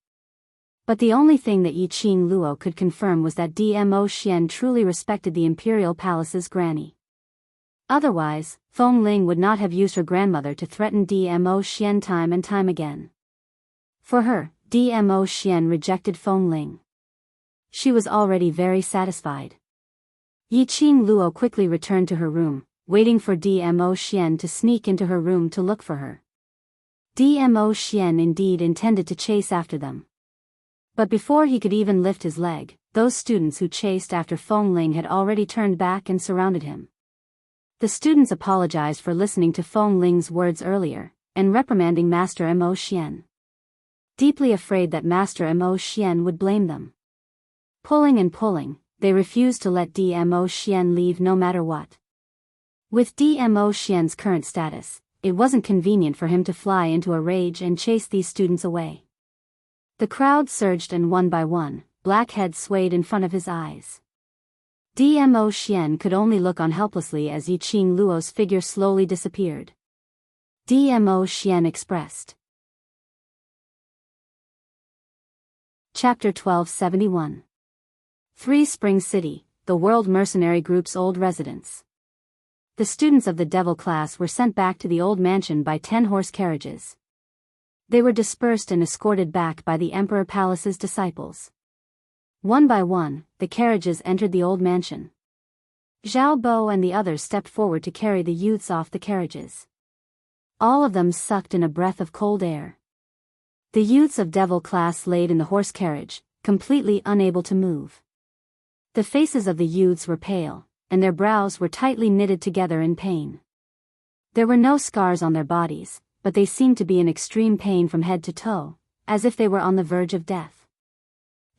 S1: But the only thing that Yi Qing Luo could confirm was that Dmo Xian truly respected the Imperial Palace's granny. Otherwise, Feng Ling would not have used her grandmother to threaten Dmo Xian time and time again. For her, Dmo Xian rejected Feng Ling. She was already very satisfied. Yi Qing Luo quickly returned to her room, waiting for Dmo Xian to sneak into her room to look for her. Dmo Xian indeed intended to chase after them. But before he could even lift his leg, those students who chased after Feng Ling had already turned back and surrounded him. The students apologized for listening to Feng Ling's words earlier, and reprimanding Master Mo Xian. Deeply afraid that Master Mo Xian would blame them. Pulling and pulling, they refused to let Dmo Xian leave no matter what. With Dmo Xian's current status, it wasn't convenient for him to fly into a rage and chase these students away. The crowd surged and one by one, black heads swayed in front of his eyes. Dmo Xian could only look on helplessly as Yi Qing Luo's figure slowly disappeared. Dmo Xian expressed. Chapter 1271. Three Spring City, the World Mercenary Group's old residence. The students of the Devil class were sent back to the old mansion by 10-horse carriages. They were dispersed and escorted back by the Emperor Palace's disciples. One by one, the carriages entered the old mansion. Zhao Bo and the others stepped forward to carry the youths off the carriages. All of them sucked in a breath of cold air. The youths of devil class laid in the horse carriage, completely unable to move. The faces of the youths were pale, and their brows were tightly knitted together in pain. There were no scars on their bodies, but they seemed to be in extreme pain from head to toe, as if they were on the verge of death.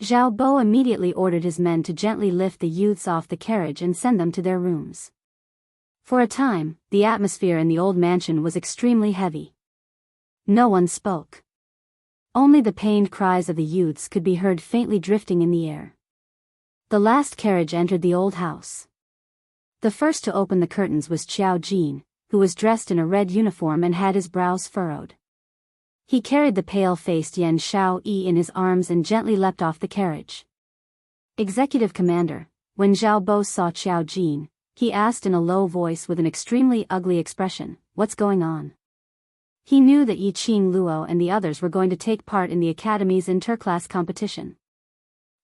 S1: Zhao Bo immediately ordered his men to gently lift the youths off the carriage and send them to their rooms. For a time, the atmosphere in the old mansion was extremely heavy. No one spoke. Only the pained cries of the youths could be heard faintly drifting in the air. The last carriage entered the old house. The first to open the curtains was Qiao Jin, who was dressed in a red uniform and had his brows furrowed. He carried the pale-faced Yan Xiaoyi in his arms and gently leapt off the carriage. Executive Commander, when Zhao Bo saw Qiao Jin, he asked in a low voice with an extremely ugly expression, "What's going on?" He knew that Yiqing Luo and the others were going to take part in the Academy's interclass competition.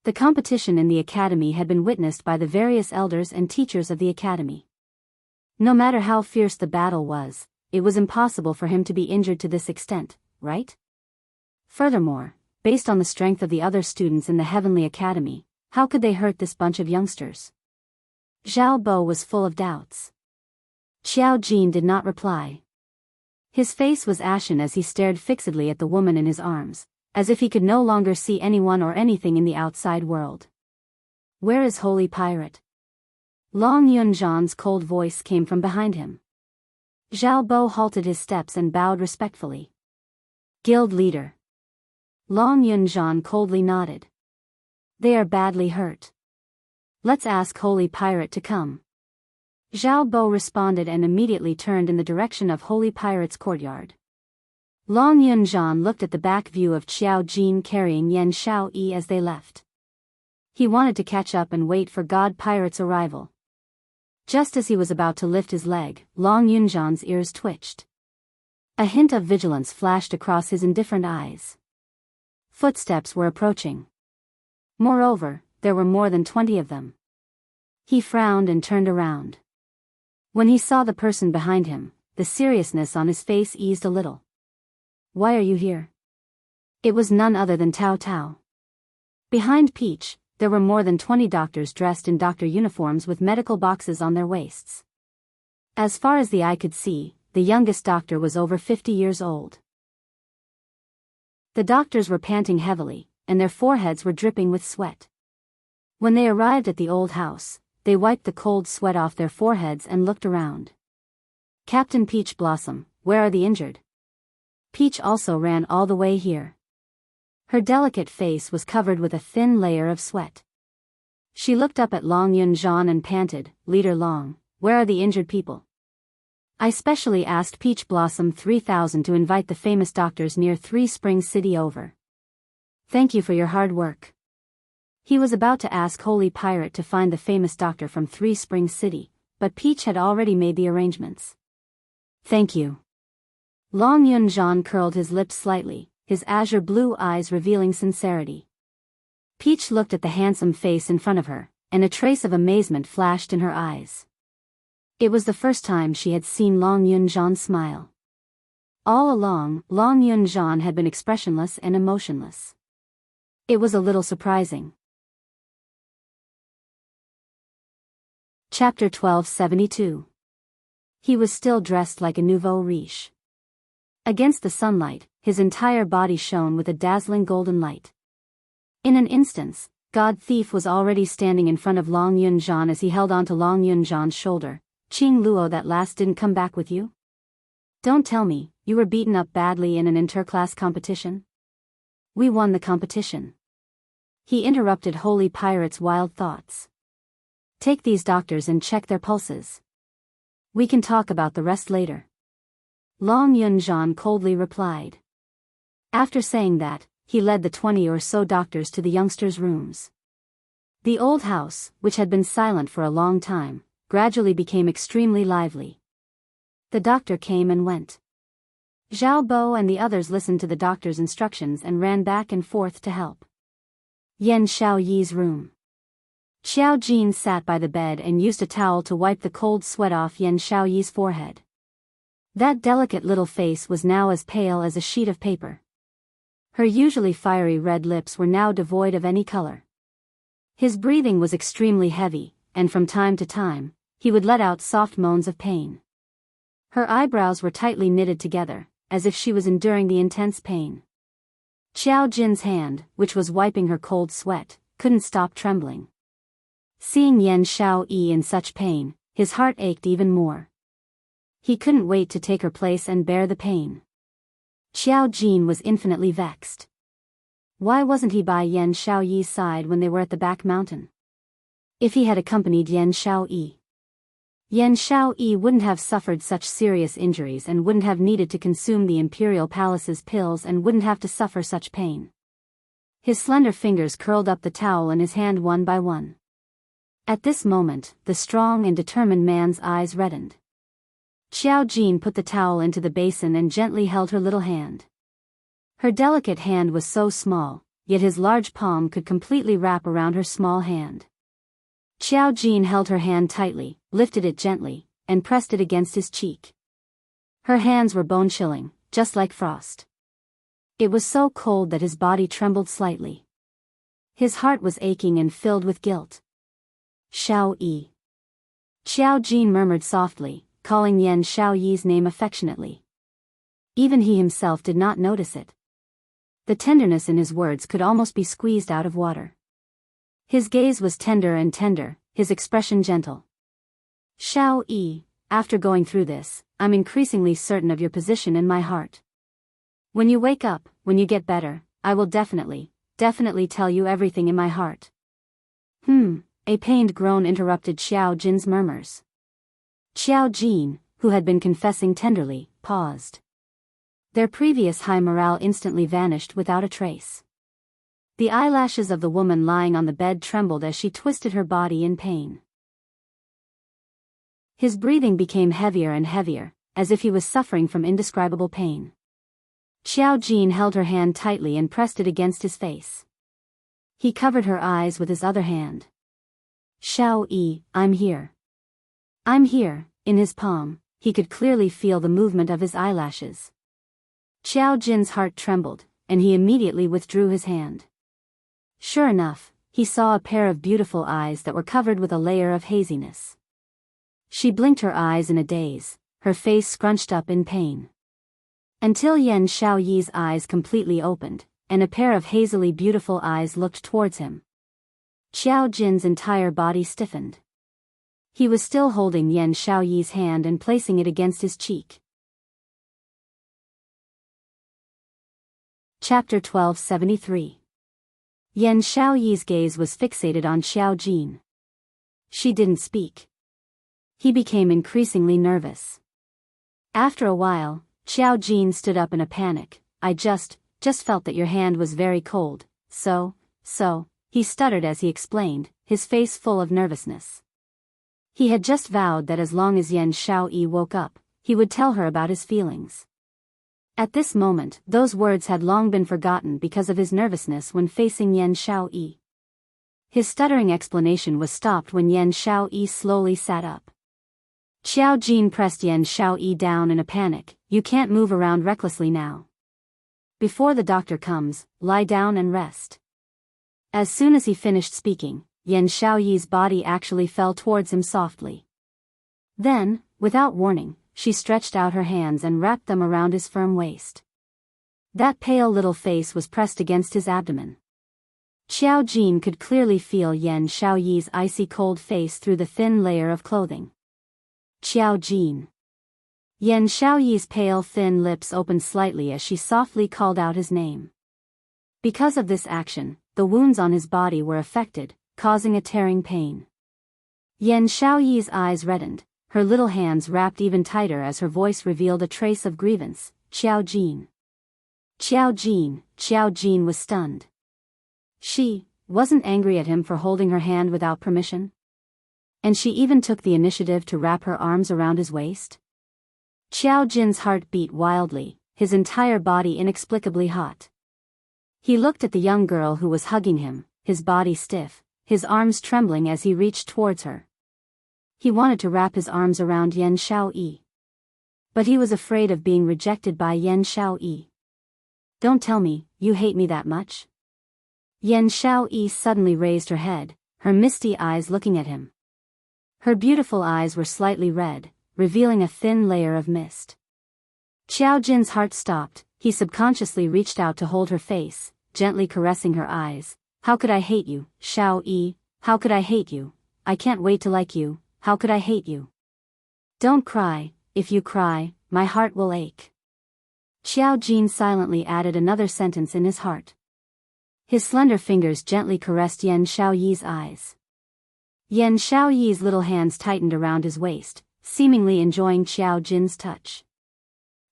S1: The competition in the Academy had been witnessed by the various elders and teachers of the Academy. No matter how fierce the battle was, it was impossible for him to be injured to this extent, right? Furthermore, based on the strength of the other students in the Heavenly Academy, how could they hurt this bunch of youngsters? Zhao Bo was full of doubts. Qiao Jin did not reply. His face was ashen as he stared fixedly at the woman in his arms, as if he could no longer see anyone or anything in the outside world. "Where is Holy Pirate?" Long Yunzhan's cold voice came from behind him. Zhao Bo halted his steps and bowed respectfully. "Guild leader." Long Yunzhan coldly nodded. "They are badly hurt. Let's ask Holy Pirate to come." Zhao Bo responded and immediately turned in the direction of Holy Pirate's courtyard. Long Yunzhan looked at the back view of Qiao Jin carrying Yan Xiaoyi as they left. He wanted to catch up and wait for God Pirate's arrival. Just as he was about to lift his leg, Long Yunzhan's ears twitched. A hint of vigilance flashed across his indifferent eyes. Footsteps were approaching. Moreover, there were more than 20 of them. He frowned and turned around. When he saw the person behind him, the seriousness on his face eased a little. "Why are you here?" It was none other than Tao Tao. Behind Peach, there were more than 20 doctors dressed in doctor uniforms with medical boxes on their waists. As far as the eye could see, the youngest doctor was over 50 years old. The doctors were panting heavily, and their foreheads were dripping with sweat. When they arrived at the old house, they wiped the cold sweat off their foreheads and looked around. "Captain Peach Blossom, where are the injured?" Peach also ran all the way here. Her delicate face was covered with a thin layer of sweat. She looked up at Long Yunzhan and panted, "Leader Long, where are the injured people?" "I specially asked Peach Blossom 3000 to invite the famous doctors near Three Springs City over. Thank you for your hard work." He was about to ask Holy Pirate to find the famous doctor from Three Springs City, but Peach had already made the arrangements. "Thank you." Long Yunzhan curled his lips slightly, his azure blue eyes revealing sincerity. Peach looked at the handsome face in front of her, and a trace of amazement flashed in her eyes. It was the first time she had seen Long Yunzhan smile. All along, Long Yunzhan had been expressionless and emotionless. It was a little surprising. Chapter 1272. He was still dressed like a nouveau riche. Against the sunlight, his entire body shone with a dazzling golden light. In an instant, God Thief was already standing in front of Long Yunzhan as he held onto Long Yunzhan's shoulder. "Qing Luo, that last didn't come back with you? Don't tell me, you were beaten up badly in an interclass competition?" "We won the competition." He interrupted Holy Pirate's wild thoughts. "Take these doctors and check their pulses. We can talk about the rest later." Long Yunzhan coldly replied. After saying that, he led the 20 or so doctors to the youngsters' rooms. The old house, which had been silent for a long time, gradually became extremely lively. The doctor came and went. Zhao Bo and the others listened to the doctor's instructions and ran back and forth to help. Yan Xiaoyi's room. Xiao Jin sat by the bed and used a towel to wipe the cold sweat off Yan Xiaoyi's forehead. That delicate little face was now as pale as a sheet of paper. Her usually fiery red lips were now devoid of any color. His breathing was extremely heavy, and from time to time, he would let out soft moans of pain. Her eyebrows were tightly knitted together, as if she was enduring the intense pain. Xiao Jin's hand, which was wiping her cold sweat, couldn't stop trembling. Seeing Yan Xiaoyi in such pain, his heart ached even more. He couldn't wait to take her place and bear the pain. Xiao Jin was infinitely vexed. Why wasn't he by Yan Xiaoyi's side when they were at the back mountain? If he had accompanied Yan Xiaoyi, Yan Xiaoyi wouldn't have suffered such serious injuries and wouldn't have needed to consume the Imperial Palace's pills and wouldn't have to suffer such pain. His slender fingers curled up the towel in his hand one by one. At this moment, the strong and determined man's eyes reddened. Xiao Jin put the towel into the basin and gently held her little hand. Her delicate hand was so small, yet his large palm could completely wrap around her small hand. Xiao Jin held her hand tightly, lifted it gently, and pressed it against his cheek. Her hands were bone-chilling, just like frost. It was so cold that his body trembled slightly. His heart was aching and filled with guilt. Xiao-yi. Xiao Jin murmured softly, calling Yan Xiaoyi's name affectionately. Even he himself did not notice it. The tenderness in his words could almost be squeezed out of water. His gaze was tender and tender, his expression gentle. Xiao-yi, after going through this, I'm increasingly certain of your position in my heart. When you wake up, when you get better, I will definitely tell you everything in my heart. A pained groan interrupted Xiao Jin's murmurs. Xiao Jin, who had been confessing tenderly, paused. Their previous high morale instantly vanished without a trace. The eyelashes of the woman lying on the bed trembled as she twisted her body in pain. His breathing became heavier and heavier, as if he was suffering from indescribable pain. Xiao Jin held her hand tightly and pressed it against his face. He covered her eyes with his other hand. Xiao-yi, I'm here. I'm here, in his palm, he could clearly feel the movement of his eyelashes. Xiao Jin's heart trembled, and he immediately withdrew his hand. Sure enough, he saw a pair of beautiful eyes that were covered with a layer of haziness. She blinked her eyes in a daze, her face scrunched up in pain. Until Yan Xiaoyi's eyes completely opened, and a pair of hazily beautiful eyes looked towards him. Xiao Jin's entire body stiffened. He was still holding Yan Xiaoyi's hand and placing it against his cheek. Chapter 1273. Yan Xiaoyi's gaze was fixated on Xiao Jin. She didn't speak. He became increasingly nervous. After a while, Xiao Jin stood up in a panic. I just felt that your hand was very cold, so, he stuttered as he explained, his face full of nervousness. He had just vowed that as long as Yan Xiaoyi woke up, he would tell her about his feelings. At this moment, those words had long been forgotten because of his nervousness when facing Yan Xiaoyi. His stuttering explanation was stopped when Yan Xiaoyi slowly sat up. Xiao Jin pressed Yan Xiaoyi down in a panic. You can't move around recklessly now. Before the doctor comes, lie down and rest. As soon as he finished speaking, Yan Xiaoyi's body actually fell towards him softly. Then, without warning, she stretched out her hands and wrapped them around his firm waist. That pale little face was pressed against his abdomen. Xiao Jin could clearly feel Yan Xiaoyi's icy cold face through the thin layer of clothing. Xiao Jin. Yan Xiaoyi's pale thin lips opened slightly as she softly called out his name. Because of this action, the wounds on his body were affected, causing a tearing pain. Yan Xiaoyi's eyes reddened, her little hands wrapped even tighter as her voice revealed a trace of grievance. Xiao Jin. Xiao Jin was stunned. She wasn't angry at him for holding her hand without permission. And she even took the initiative to wrap her arms around his waist. Xiao Jin's heart beat wildly, his entire body inexplicably hot. He looked at the young girl who was hugging him, his body stiff, his arms trembling as he reached towards her. He wanted to wrap his arms around Yan Xiaoyi. But he was afraid of being rejected by Yan Xiaoyi. Don't tell me, you hate me that much? Yan Xiaoyi suddenly raised her head, her misty eyes looking at him. Her beautiful eyes were slightly red, revealing a thin layer of mist. Qiao Jin's heart stopped. He subconsciously reached out to hold her face, gently caressing her eyes. How could I hate you, Xiaoyi? How could I hate you? I can't wait to like you. How could I hate you? Don't cry. If you cry, my heart will ache. Qiao Jin silently added another sentence in his heart. His slender fingers gently caressed Yan Xiaoyi's eyes. Yan Xiaoyi's little hands tightened around his waist, seemingly enjoying Qiao Jin's touch.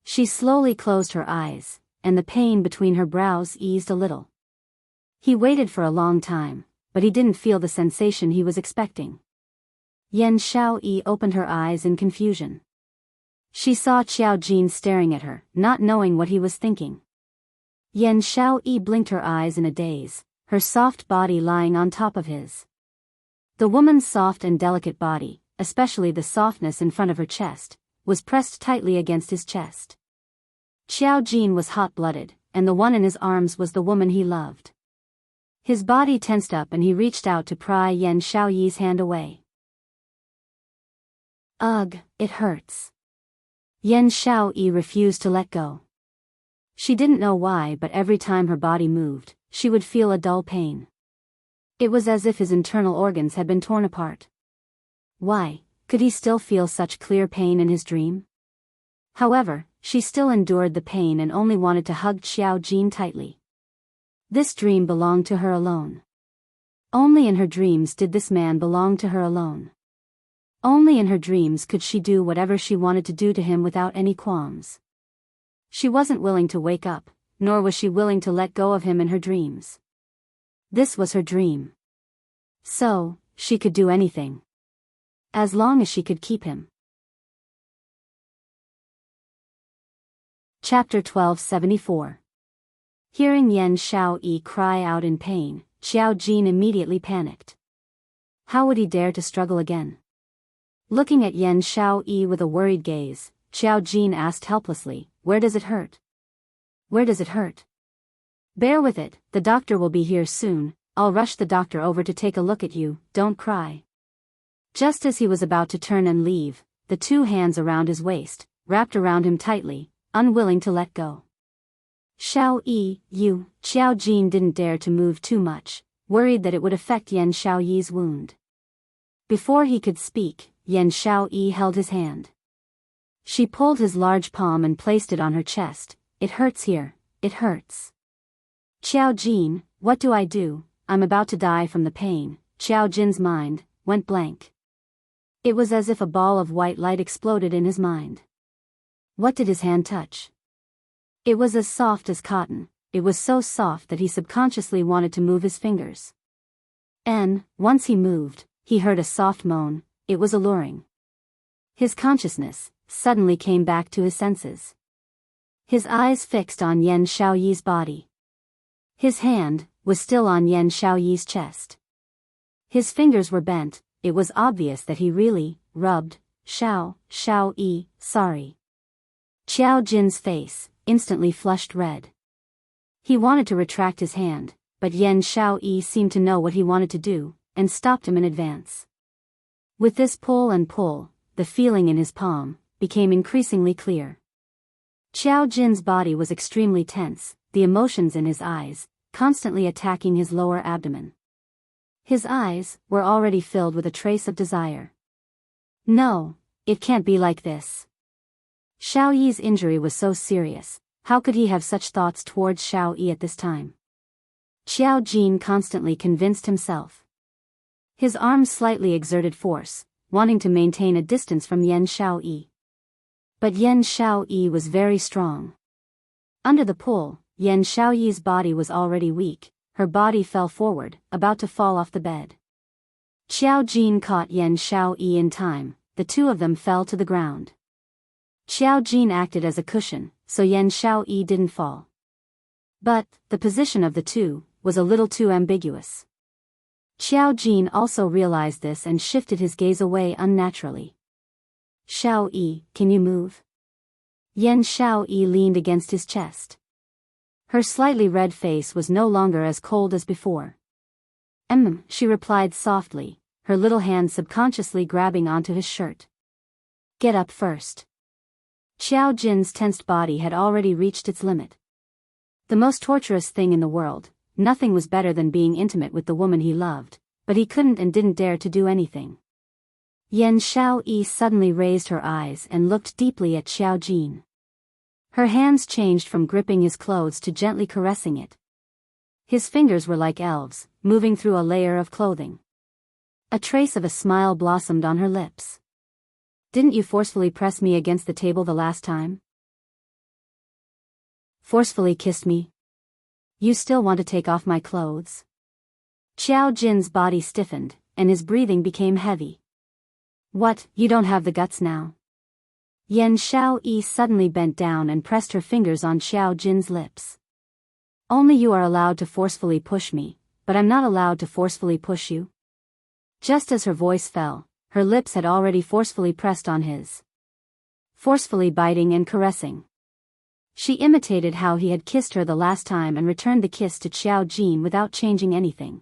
S1: She slowly closed her eyes, and the pain between her brows eased a little. He waited for a long time, but he didn't feel the sensation he was expecting. Yan Xiaoyi opened her eyes in confusion. She saw Qiao Jin staring at her, not knowing what he was thinking. Yan Xiaoyi blinked her eyes in a daze, her soft body lying on top of his. The woman's soft and delicate body, especially the softness in front of her chest, was pressed tightly against his chest. Qiao Jin was hot-blooded, and the one in his arms was the woman he loved. His body tensed up and he reached out to pry Yan Xiaoyi's hand away. Ugh, it hurts. Yan Xiaoyi refused to let go. She didn't know why, but every time her body moved, she would feel a dull pain. It was as if his internal organs had been torn apart. Why? Could he still feel such clear pain in his dream? However, she still endured the pain and only wanted to hug Qiao Jin tightly. This dream belonged to her alone. Only in her dreams did this man belong to her alone. Only in her dreams could she do whatever she wanted to do to him without any qualms. She wasn't willing to wake up, nor was she willing to let go of him in her dreams. This was her dream. So, she could do anything. As long as she could keep him. Chapter 1274. Hearing Yan Xiaoyi cry out in pain, Qiao Jin immediately panicked. How would he dare to struggle again? Looking at Yan Xiaoyi with a worried gaze, Qiao Jin asked helplessly, "Where does it hurt? Where does it hurt?" "Bear with it, the doctor will be here soon. I'll rush the doctor over to take a look at you, don't cry." Just as he was about to turn and leave, the two hands around his waist wrapped around him tightly, unwilling to let go. "Xiaoyi, you..." Qiao Jin didn't dare to move too much, worried that it would affect Yan Xiaoyi's wound. Before he could speak, Yan Xiaoyi held his hand. She pulled his large palm and placed it on her chest. "It hurts here, it hurts." "Qiao Jin, what do I do? I'm about to die from the pain." Qiao Jin's mind went blank. It was as if a ball of white light exploded in his mind. What did his hand touch? It was as soft as cotton. It was so soft that he subconsciously wanted to move his fingers. And, once he moved, he heard a soft moan. It was alluring. His consciousness suddenly came back to his senses. His eyes fixed on Yan Xiaoyi's body. His hand was still on Yan Xiaoyi's chest. His fingers were bent. It was obvious that he really rubbed Xiaoyi, sorry. Qiao Jin's face instantly flushed red. He wanted to retract his hand, but Yan Xiaoyi seemed to know what he wanted to do, and stopped him in advance. With this pull and pull, the feeling in his palm became increasingly clear. Qiao Jin's body was extremely tense, the emotions in his eyes constantly attacking his lower abdomen. His eyes were already filled with a trace of desire. No, it can't be like this. Xiaoyi's injury was so serious. How could he have such thoughts towards Xiaoyi at this time? Qiao Jin constantly convinced himself. His arms slightly exerted force, wanting to maintain a distance from Yan Xiaoyi. But Yan Xiaoyi was very strong. Under the pull, Yan Xiaoyi's body was already weak. Her body fell forward, about to fall off the bed. Qiao Jin caught Yan Xiaoyi in time. The two of them fell to the ground. Qiao Jin acted as a cushion, so Yan Xiaoyi didn't fall. But, the position of the two was a little too ambiguous. Xiao Jin also realized this and shifted his gaze away unnaturally. Xiao Yi, can you move? Yan Xiao Yi leaned against his chest. Her slightly red face was no longer as cold as before. She replied softly, her little hand subconsciously grabbing onto his shirt. Get up first. Xiao Jin's tensed body had already reached its limit. The most torturous thing in the world, nothing was better than being intimate with the woman he loved, but he couldn't and didn't dare to do anything. Yan Xiao Yi suddenly raised her eyes and looked deeply at Xiao Jin. Her hands changed from gripping his clothes to gently caressing it. His fingers were like elves, moving through a layer of clothing. A trace of a smile blossomed on her lips. Didn't you forcefully press me against the table the last time? Forcefully kissed me? You still want to take off my clothes? Xiao Jin's body stiffened, and his breathing became heavy. What, you don't have the guts now? Yan Xiao Yi suddenly bent down and pressed her fingers on Xiao Jin's lips. Only you are allowed to forcefully push me, but I'm not allowed to forcefully push you. Just as her voice fell, her lips had already forcefully pressed on his. Forcefully biting and caressing. She imitated how he had kissed her the last time and returned the kiss to Xiao Jin without changing anything.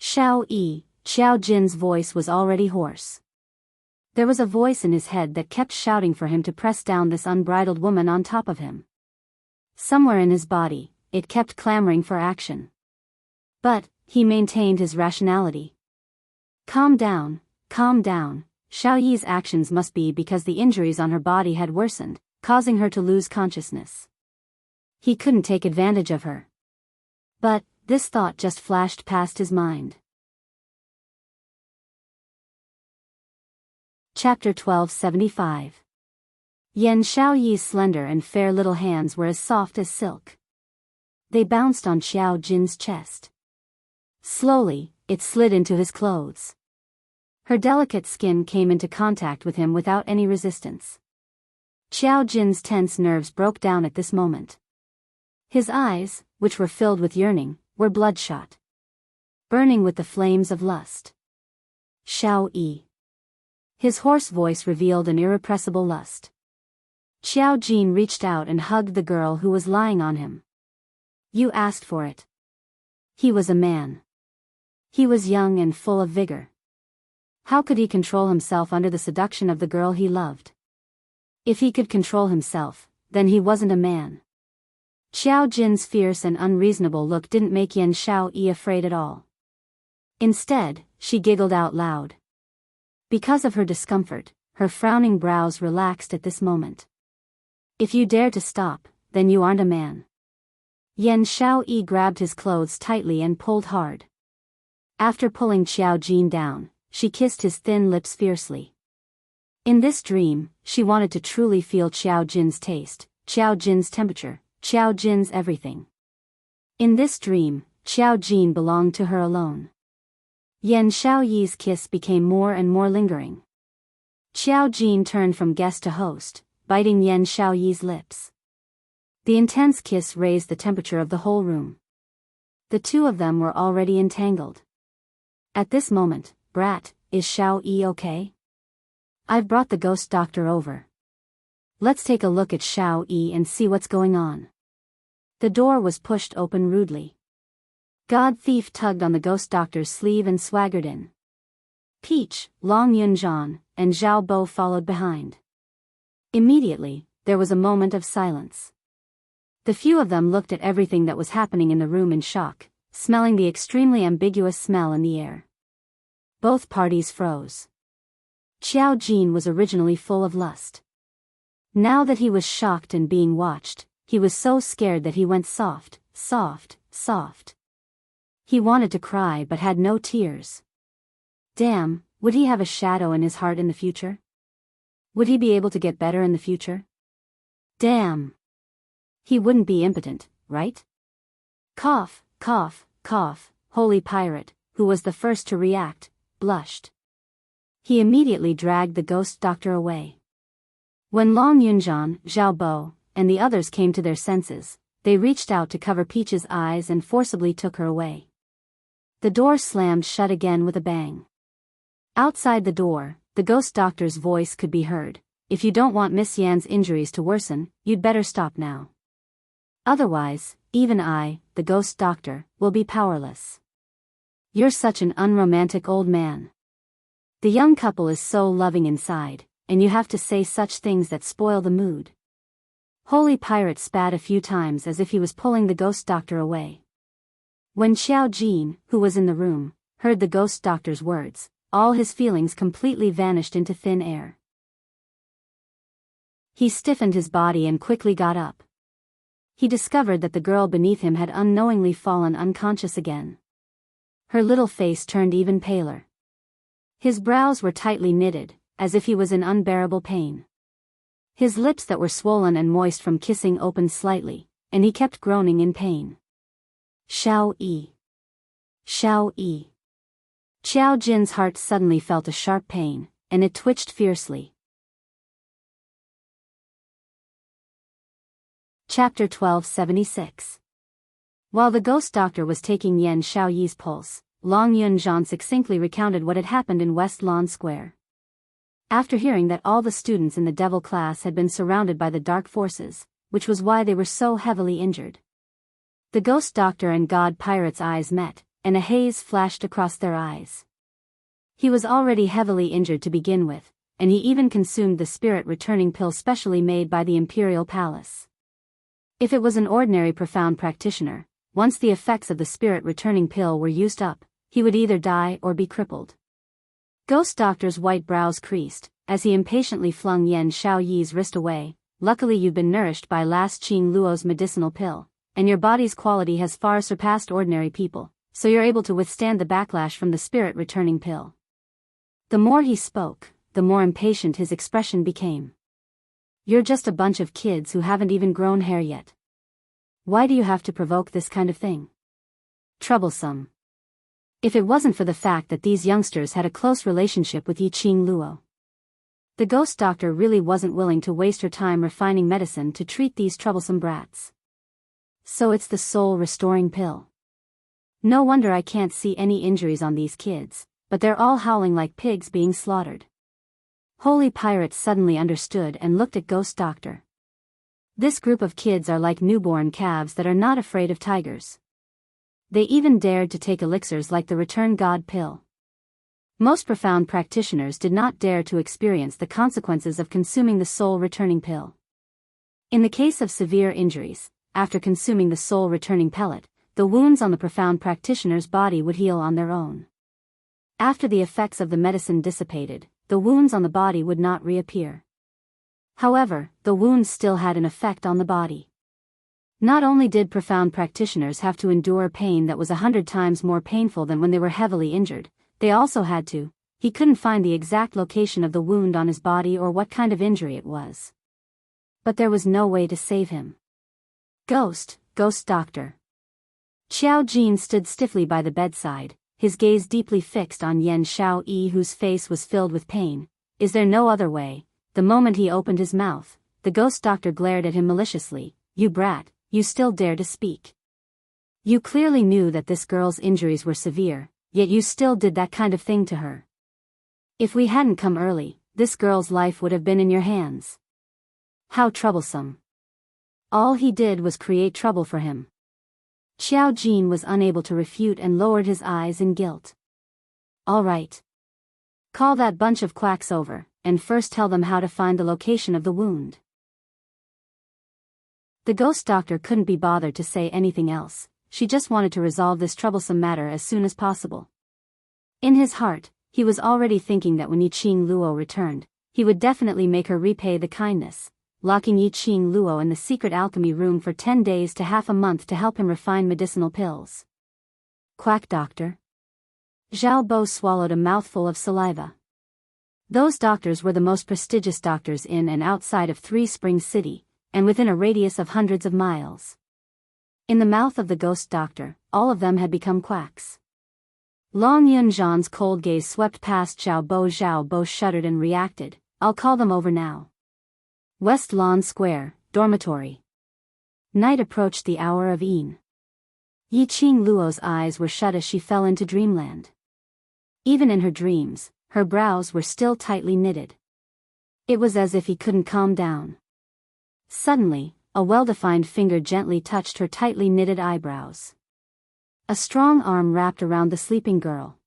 S1: Xiao Yi, Xiao Jin's voice was already hoarse. There was a voice in his head that kept shouting for him to press down this unbridled woman on top of him. Somewhere in his body, it kept clamoring for action. But, he maintained his rationality. Calm down, Xiao Yi's actions must be because the injuries on her body had worsened, causing her to lose consciousness. He couldn't take advantage of her. But, this thought just flashed past his mind. Chapter 1275. Yan Xiao Yi's slender and fair little hands were as soft as silk. They bounced on Xiao Jin's chest. Slowly, it slid into his clothes. Her delicate skin came into contact with him without any resistance. Xiao Jin's tense nerves broke down at this moment. His eyes, which were filled with yearning, were bloodshot. Burning with the flames of lust. Xiao Yi. His hoarse voice revealed an irrepressible lust. Xiao Jin reached out and hugged the girl who was lying on him. You asked for it. He was a man. He was young and full of vigor. How could he control himself under the seduction of the girl he loved? If he could control himself, then he wasn't a man. Xiao Jin's fierce and unreasonable look didn't make Yan Xiao Yi afraid at all. Instead, she giggled out loud. Because of her discomfort, her frowning brows relaxed at this moment. If you dare to stop, then you aren't a man. Yan Xiao Yi grabbed his clothes tightly and pulled hard. After pulling Xiao Jin down, she kissed his thin lips fiercely. In this dream, she wanted to truly feel Xiao Jin's taste, Xiao Jin's temperature, Xiao Jin's everything. In this dream, Xiao Jin belonged to her alone. Yan Xiao Yi's kiss became more and more lingering. Xiao Jin turned from guest to host, biting Yan Xiao Yi's lips. The intense kiss raised the temperature of the whole room. The two of them were already entangled. At this moment, Brat, is Xiao Yi okay? I've brought the ghost doctor over. Let's take a look at Xiao Yi and see what's going on. The door was pushed open rudely. God Thief tugged on the ghost doctor's sleeve and swaggered in. Peach, Long Yunjian, and Zhao Bo followed behind. Immediately, there was a moment of silence. The few of them looked at everything that was happening in the room in shock, smelling the extremely ambiguous smell in the air. Both parties froze. Xiao Jin was originally full of lust. Now that he was shocked and being watched, he was so scared that he went soft. He wanted to cry but had no tears. Damn, would he have a shadow in his heart in the future? Would he be able to get better in the future? Damn. He wouldn't be impotent, right? Cough, cough, cough, Holy Pirate, who was the first to react, blushed. He immediately dragged the ghost doctor away. When Long Yunjian, Zhao Bo, and the others came to their senses, they reached out to cover Peach's eyes and forcibly took her away. The door slammed shut again with a bang. Outside the door, the ghost doctor's voice could be heard. If you don't want Miss Yan's injuries to worsen, you'd better stop now. Otherwise, even I, the ghost doctor, will be powerless. You're such an unromantic old man. The young couple is so loving inside, and you have to say such things that spoil the mood. Holy Pirate spat a few times as if he was pulling the ghost doctor away. When Xiao Jin, who was in the room, heard the ghost doctor's words, all his feelings completely vanished into thin air. He stiffened his body and quickly got up. He discovered that the girl beneath him had unknowingly fallen unconscious again. Her little face turned even paler. His brows were tightly knitted, as if he was in unbearable pain. His lips that were swollen and moist from kissing opened slightly, and he kept groaning in pain. Xiao Yi. Xiao Yi. Xiao Jin's heart suddenly felt a sharp pain, and it twitched fiercely. Chapter 1276. While the ghost doctor was taking Yan Xiaoyi's pulse, Long Yunzhan succinctly recounted what had happened in West Lawn Square. After hearing that all the students in the devil class had been surrounded by the dark forces, which was why they were so heavily injured. The ghost doctor and God Pirate's eyes met, and a haze flashed across their eyes. He was already heavily injured to begin with, and he even consumed the spirit returning pill specially made by the Imperial Palace. If it was an ordinary profound practitioner, once the effects of the spirit returning pill were used up, he would either die or be crippled. Ghost Doctor's white brows creased, as he impatiently flung Yan Xiaoyi's wrist away. Luckily you've been nourished by last Qing Luo's medicinal pill, and your body's quality has far surpassed ordinary people, so you're able to withstand the backlash from the spirit returning pill. The more he spoke, the more impatient his expression became. You're just a bunch of kids who haven't even grown hair yet. Why do you have to provoke this kind of thing? Troublesome. If it wasn't for the fact that these youngsters had a close relationship with Yi Qing Luo. The ghost doctor really wasn't willing to waste her time refining medicine to treat these troublesome brats. So it's the soul restoring pill. No wonder I can't see any injuries on these kids, but they're all howling like pigs being slaughtered. Holy Pirate suddenly understood and looked at Ghost Doctor. This group of kids are like newborn calves that are not afraid of tigers. They even dared to take elixirs like the Return God pill. Most profound practitioners did not dare to experience the consequences of consuming the soul returning pill. In the case of severe injuries, after consuming the soul returning pellet, the wounds on the profound practitioner's body would heal on their own. After the effects of the medicine dissipated, the wounds on the body would not reappear. However, the wounds still had an effect on the body. Not only did profound practitioners have to endure pain that was 100 times more painful than when they were heavily injured, they also had to. He couldn't find the exact location of the wound on his body or what kind of injury it was. But there was no way to save him. Ghost Doctor. Xiao Jin stood stiffly by the bedside, his gaze deeply fixed on Yan Xiaoyi, whose face was filled with pain. Is there no other way? The moment he opened his mouth, the ghost doctor glared at him maliciously. You brat, you still dare to speak. You clearly knew that this girl's injuries were severe, yet you still did that kind of thing to her. If we hadn't come early, this girl's life would have been in your hands. How troublesome. All he did was create trouble for him. Xiao Jin was unable to refute and lowered his eyes in guilt. All right. Call that bunch of quacks over, and first tell them how to find the location of the wound. The ghost doctor couldn't be bothered to say anything else. She just wanted to resolve this troublesome matter as soon as possible. In his heart, he was already thinking that when Yi Qing Luo returned, he would definitely make her repay the kindness, locking Yi Qing Luo in the secret alchemy room for 10 days to half a month to help him refine medicinal pills. Quack doctor. Zhao Bo swallowed a mouthful of saliva. Those doctors were the most prestigious doctors in and outside of Three Springs City, and within a radius of hundreds of miles. In the mouth of the ghost doctor, all of them had become quacks. Long Yunzhan's cold gaze swept past Zhao Bo shuddered and reacted. I'll call them over now. West Lawn Square, dormitory. Night approached the hour of Een. Yiqing Luo's eyes were shut as she fell into dreamland. Even in her dreams, her brows were still tightly knitted. It was as if he couldn't calm down. Suddenly, a well-defined finger gently touched her tightly knitted eyebrows. A strong arm wrapped around the sleeping girl.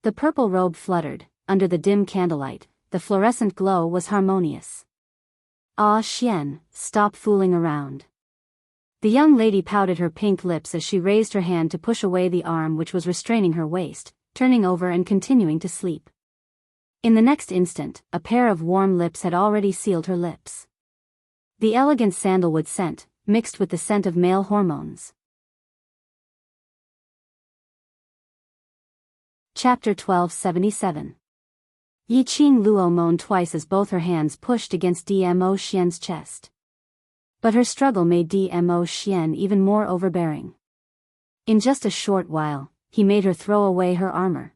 S1: The purple robe fluttered, under the dim candlelight, the fluorescent glow was harmonious. Ah, Xian, stop fooling around. The young lady pouted her pink lips as she raised her hand to push away the arm which was restraining her waist, turning over and continuing to sleep. In the next instant, a pair of warm lips had already sealed her lips. The elegant sandalwood scent, mixed with the scent of male hormones. Chapter 1277. Yiqing Luo moaned twice as both her hands pushed against Dmo Xian's chest. But her struggle made Dmo Xian even more overbearing. In just a short while, he made her throw away her armor.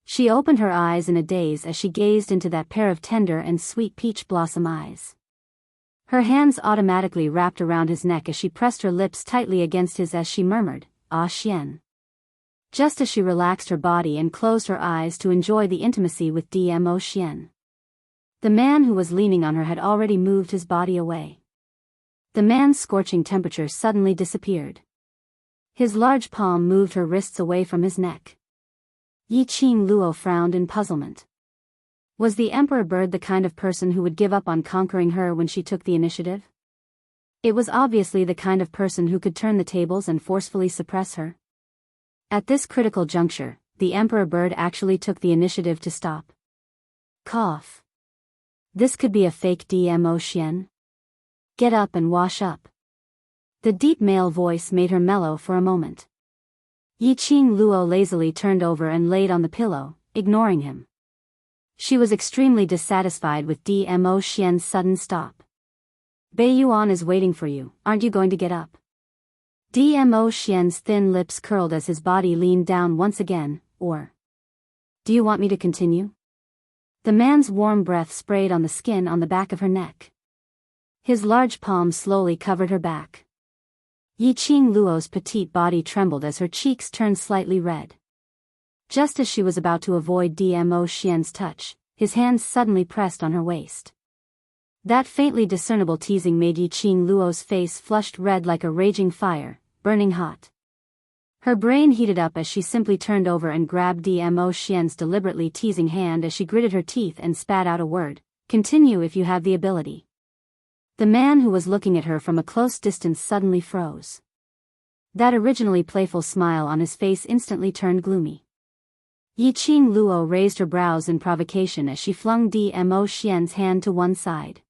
S1: She opened her eyes in a daze as she gazed into that pair of tender and sweet peach blossom eyes. Her hands automatically wrapped around his neck as she pressed her lips tightly against his as she murmured, "Ah, Xian." Just as she relaxed her body and closed her eyes to enjoy the intimacy with Dmo Xian. The man who was leaning on her had already moved his body away. The man's scorching temperature suddenly disappeared. His large palm moved her wrists away from his neck. Yiqing Luo frowned in puzzlement. Was the emperor bird the kind of person who would give up on conquering her when she took the initiative? It was obviously the kind of person who could turn the tables and forcefully suppress her. At this critical juncture, the emperor bird actually took the initiative to stop. Cough. This could be a fake Dmo Xian. Get up and wash up. The deep male voice made her mellow for a moment. Yiqing Luo lazily turned over and laid on the pillow, ignoring him. She was extremely dissatisfied with Dmo Xian's sudden stop. Bei Yuan is waiting for you, aren't you going to get up? Dmo Xian's thin lips curled as his body leaned down once again, or? Do you want me to continue? The man's warm breath sprayed on the skin on the back of her neck. His large palm slowly covered her back. Yiqing Luo's petite body trembled as her cheeks turned slightly red. Just as she was about to avoid Dmo Xian's touch, his hands suddenly pressed on her waist. That faintly discernible teasing made Yiqing Luo's face flushed red like a raging fire, burning hot. Her brain heated up as she simply turned over and grabbed Dmo Xian's deliberately teasing hand as she gritted her teeth and spat out a word, "Continue if you have the ability." The man who was looking at her from a close distance suddenly froze. That originally playful smile on his face instantly turned gloomy. Yiqing Luo raised her brows in provocation as she flung Dmo Xian's hand to one side.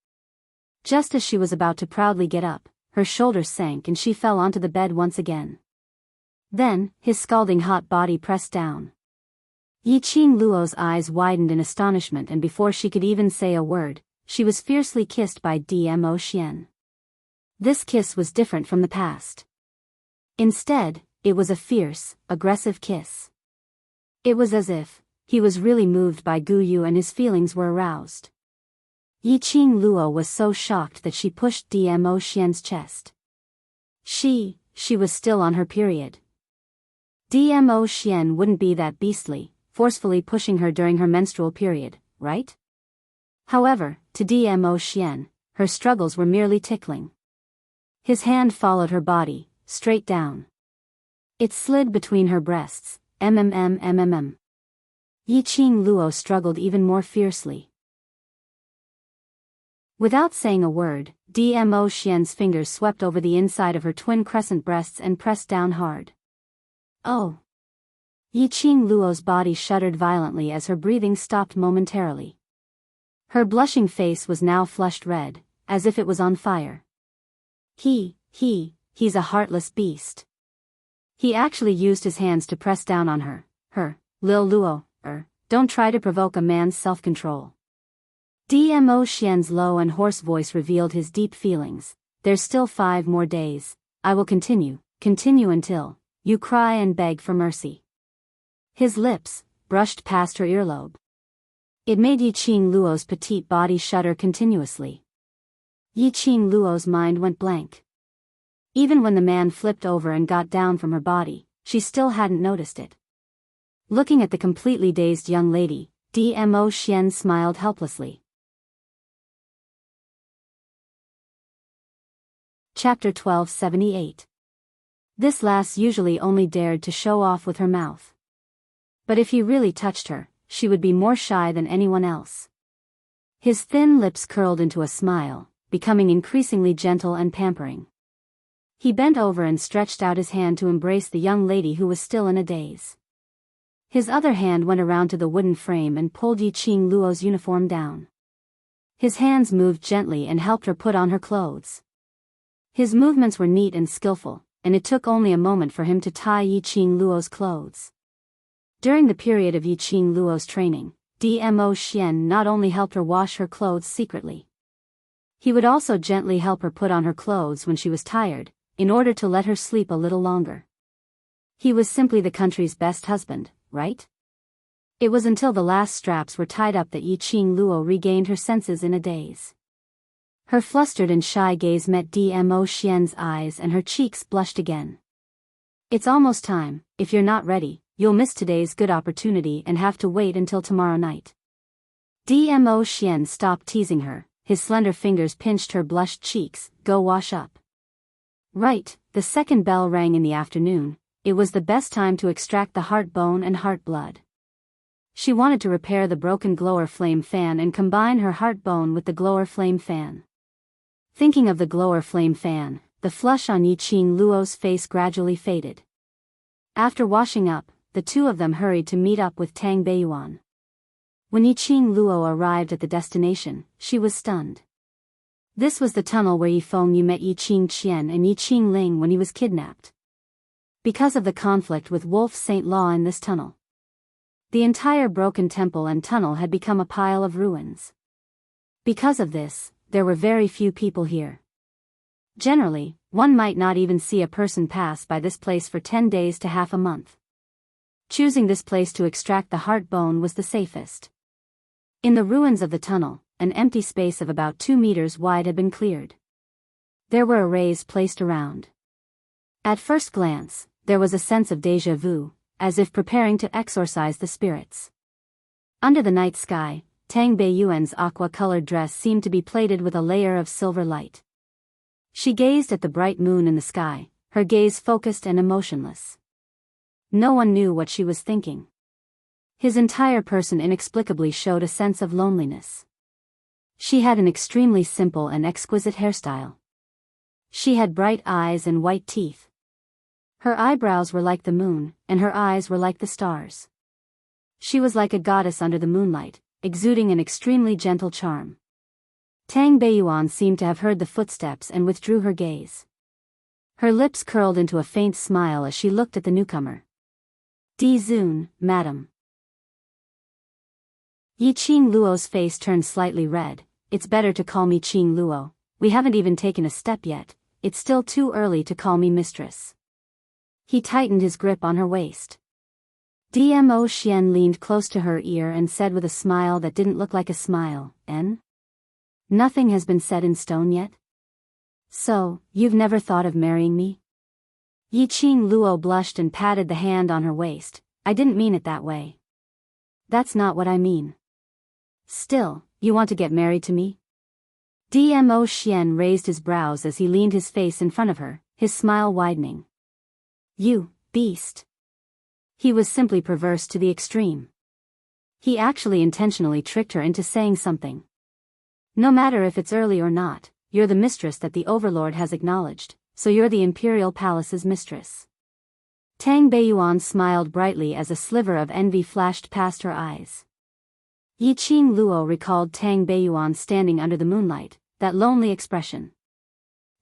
S1: Just as she was about to proudly get up, her shoulders sank and she fell onto the bed once again. Then, his scalding hot body pressed down. Yiqing Luo's eyes widened in astonishment, and before she could even say a word, she was fiercely kissed by Dmo Xian. This kiss was different from the past. Instead, it was a fierce, aggressive kiss. It was as if he was really moved by Gu Yu and his feelings were aroused. Yiqing Luo was so shocked that she pushed Dmo Xian's chest. She was still on her period. Dmo Xian wouldn't be that beastly, forcefully pushing her during her menstrual period, right? However, to Dmo Xian, her struggles were merely tickling. His hand followed her body, straight down. It slid between her breasts, Yiqing Luo struggled even more fiercely. Without saying a word, Dmo Xian's fingers swept over the inside of her twin crescent breasts and pressed down hard. Oh! Yiqing Luo's body shuddered violently as her breathing stopped momentarily. Her blushing face was now flushed red, as if it was on fire. He's a heartless beast. He actually used his hands to press down on her. Lil Luo, don't try to provoke a man's self-control. Dmo Xian's low and hoarse voice revealed his deep feelings. There's still 5 more days. I will continue until you cry and beg for mercy. His lips brushed past her earlobe. It made Yiqing Luo's petite body shudder continuously. Yiqing Luo's mind went blank. Even when the man flipped over and got down from her body, she still hadn't noticed it. Looking at the completely dazed young lady, Dmo Xian smiled helplessly. Chapter 1278. This lass usually only dared to show off with her mouth. But if he really touched her, she would be more shy than anyone else. His thin lips curled into a smile, becoming increasingly gentle and pampering. He bent over and stretched out his hand to embrace the young lady who was still in a daze. His other hand went around to the wooden frame and pulled Yiqing Luo's uniform down. His hands moved gently and helped her put on her clothes. His movements were neat and skillful, and it took only a moment for him to tie Yiqing Luo's clothes. During the period of Yiqing Luo's training, Dmo Xian not only helped her wash her clothes secretly. He would also gently help her put on her clothes when she was tired, in order to let her sleep a little longer. He was simply the country's best husband, right? It was until the last straps were tied up that Yiqing Luo regained her senses in a daze. Her flustered and shy gaze met Dmo Xian's eyes and her cheeks blushed again. It's almost time. If you're not ready, you'll miss today's good opportunity and have to wait until tomorrow night. Dmo Xian stopped teasing her, his slender fingers pinched her blushed cheeks. Go wash up. Right, the second bell rang in the afternoon. It was the best time to extract the heart bone and heart blood. She wanted to repair the broken glower flame fan and combine her heart bone with the glower flame fan. Thinking of the glower flame fan, the flush on Yiqing Luo's face gradually faded. After washing up, the two of them hurried to meet up with Tang Beiyuan. When Yiqing Luo arrived at the destination, she was stunned. This was the tunnel where Yifeng Yu met Yiqing Qian and Yiqing Ling when he was kidnapped. Because of the conflict with Wolf Saint Law in this tunnel, the entire broken temple and tunnel had become a pile of ruins. Because of this, there were very few people here. Generally, one might not even see a person pass by this place for 10 days to half a month. Choosing this place to extract the heart bone was the safest. In the ruins of the tunnel, an empty space of about 2 meters wide had been cleared. There were arrays placed around. At first glance, there was a sense of déjà vu, as if preparing to exorcise the spirits. Under the night sky, Tang Beiyuan's aqua-colored dress seemed to be plated with a layer of silver light. She gazed at the bright moon in the sky, her gaze focused and emotionless. No one knew what she was thinking. His entire person inexplicably showed a sense of loneliness. She had an extremely simple and exquisite hairstyle. She had bright eyes and white teeth. Her eyebrows were like the moon, and her eyes were like the stars. She was like a goddess under the moonlight, exuding an extremely gentle charm. Tang Beiyuan seemed to have heard the footsteps and withdrew her gaze. Her lips curled into a faint smile as she looked at the newcomer. Di Zun, madam. Yiqing Luo's face turned slightly red. It's better to call me Qing Luo. We haven't even taken a step yet. It's still too early to call me mistress. He tightened his grip on her waist. Dmo Xian leaned close to her ear and said with a smile that didn't look like a smile, Nothing has been set in stone yet? So, you've never thought of marrying me? Yiqing Luo blushed and patted the hand on her waist. I didn't mean it that way. That's not what I mean. Still, you want to get married to me? Dmo Xian raised his brows as he leaned his face in front of her, his smile widening. You, beast. He was simply perverse to the extreme. He actually intentionally tricked her into saying something. No matter if it's early or not, you're the mistress that the overlord has acknowledged, so you're the imperial palace's mistress. Tang Beiyuan smiled brightly as a sliver of envy flashed past her eyes. Yiqing Luo recalled Tang Beiyuan standing under the moonlight, that lonely expression.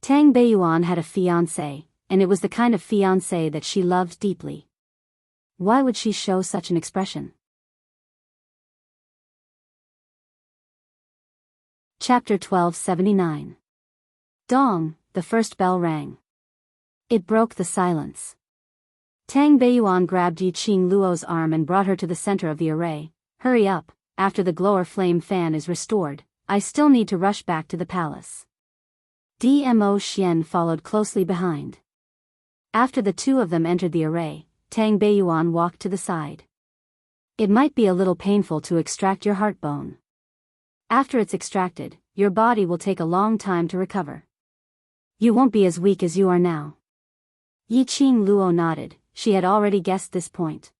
S1: Tang Beiyuan had a fiancé, and it was the kind of fiancé that she loved deeply. Why would she show such an expression? Chapter 1279. Dong, the first bell rang. It broke the silence. Tang Beiyuan grabbed Yiqing Luo's arm and brought her to the center of the array. Hurry up, after the glower flame fan is restored, I still need to rush back to the palace. Dmo Xian followed closely behind. After the two of them entered the array, Tang Beiyuan walked to the side. It might be a little painful to extract your heart bone. After it's extracted, your body will take a long time to recover. You won't be as weak as you are now. Yiqing Luo nodded, she had already guessed this point.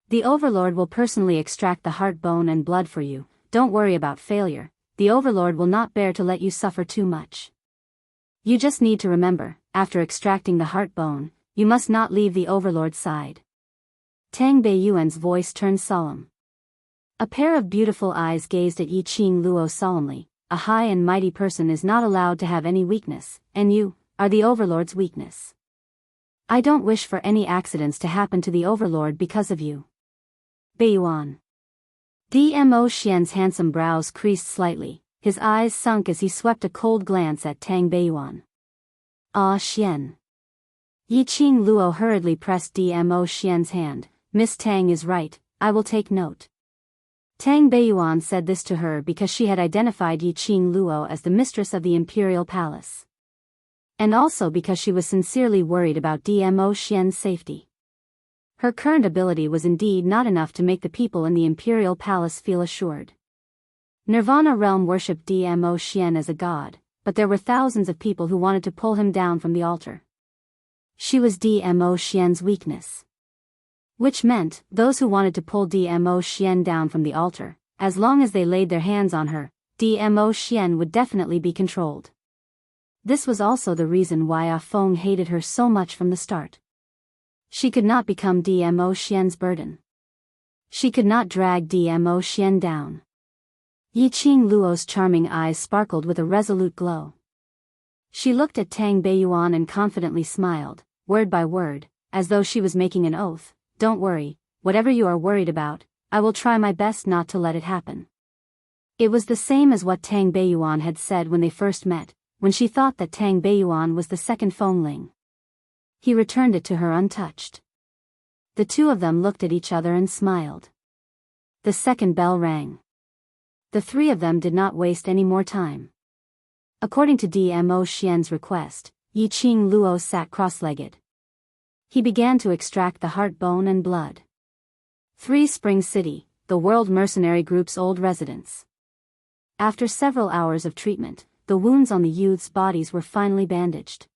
S1: The Overlord will personally extract the heart bone and blood for you, don't worry about failure, the Overlord will not bear to let you suffer too much. You just need to remember, after extracting the heart bone, you must not leave the Overlord's side. Tang Beiyuan's voice turned solemn. A pair of beautiful eyes gazed at Yiqing Luo solemnly. A high and mighty person is not allowed to have any weakness, and you are the Overlord's weakness. I don't wish for any accidents to happen to the Overlord because of you. Beiyuan. Dmo Xian's handsome brows creased slightly, his eyes sunk as he swept a cold glance at Tang Beiyuan. Ah Xian. Yiqing Luo hurriedly pressed Dmo Xian's hand. Miss Tang is right, I will take note. Tang Beiyuan said this to her because she had identified Yiqing Luo as the mistress of the imperial palace. And also because she was sincerely worried about Dmo Xian's safety. Her current ability was indeed not enough to make the people in the imperial palace feel assured. Nirvana realm worshipped Dmo Xian as a god, but there were thousands of people who wanted to pull him down from the altar. She was Dmo Xian's weakness. Which meant, those who wanted to pull Dmo Xian down from the altar, as long as they laid their hands on her, Dmo Xian would definitely be controlled. This was also the reason why Ah Feng hated her so much from the start. She could not become Dmo Xian's burden. She could not drag Dmo Xian down. Yiqing Luo's charming eyes sparkled with a resolute glow. She looked at Tang Beiyuan and confidently smiled, word by word, as though she was making an oath. Don't worry, whatever you are worried about, I will try my best not to let it happen. It was the same as what Tang Beiyuan had said when they first met, when she thought that Tang Beiyuan was the second Fengling. He returned it to her untouched. The two of them looked at each other and smiled. The second bell rang. The three of them did not waste any more time. According to Dmo Xian's request, Yiqing Luo sat cross-legged. He began to extract the heart bone and blood. 3 Spring City, the World Mercenary Group's old residence. After several hours of treatment, the wounds on the youths' bodies were finally bandaged.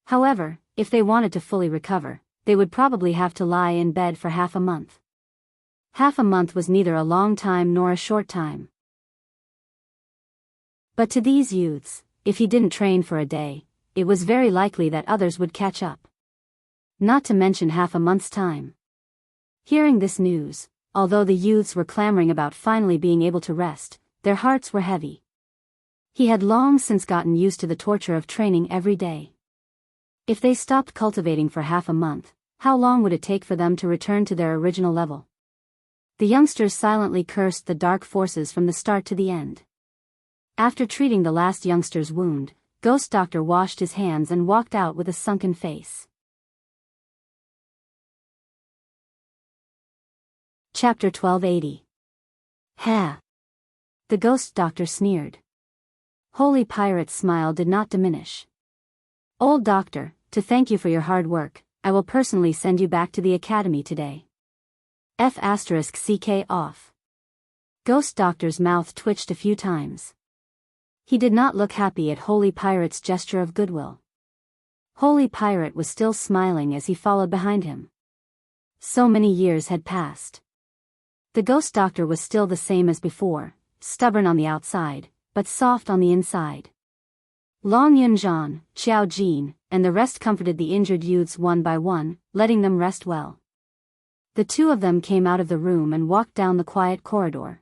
S1: However, if they wanted to fully recover, they would probably have to lie in bed for half a month. Half a month was neither a long time nor a short time. But to these youths, if he didn't train for a day, it was very likely that others would catch up. Not to mention half a month's time. Hearing this news, although the youths were clamoring about finally being able to rest, their hearts were heavy. He had long since gotten used to the torture of training every day. If they stopped cultivating for half a month, how long would it take for them to return to their original level? The youngsters silently cursed the dark forces from the start to the end. After treating the last youngster's wound, Ghost Doctor washed his hands and walked out with a sunken face. Chapter 1280. Ha! The Ghost Doctor sneered. Holy Pirate's smile did not diminish. Old Doctor, to thank you for your hard work, I will personally send you back to the academy today. F***ck off. Ghost Doctor's mouth twitched a few times. He did not look happy at Holy Pirate's gesture of goodwill. Holy Pirate was still smiling as he followed behind him. So many years had passed. The Ghost Doctor was still the same as before, stubborn on the outside, but soft on the inside. Long Yunzhan, Xiao Jin, and the rest comforted the injured youths one by one, letting them rest well. The two of them came out of the room and walked down the quiet corridor.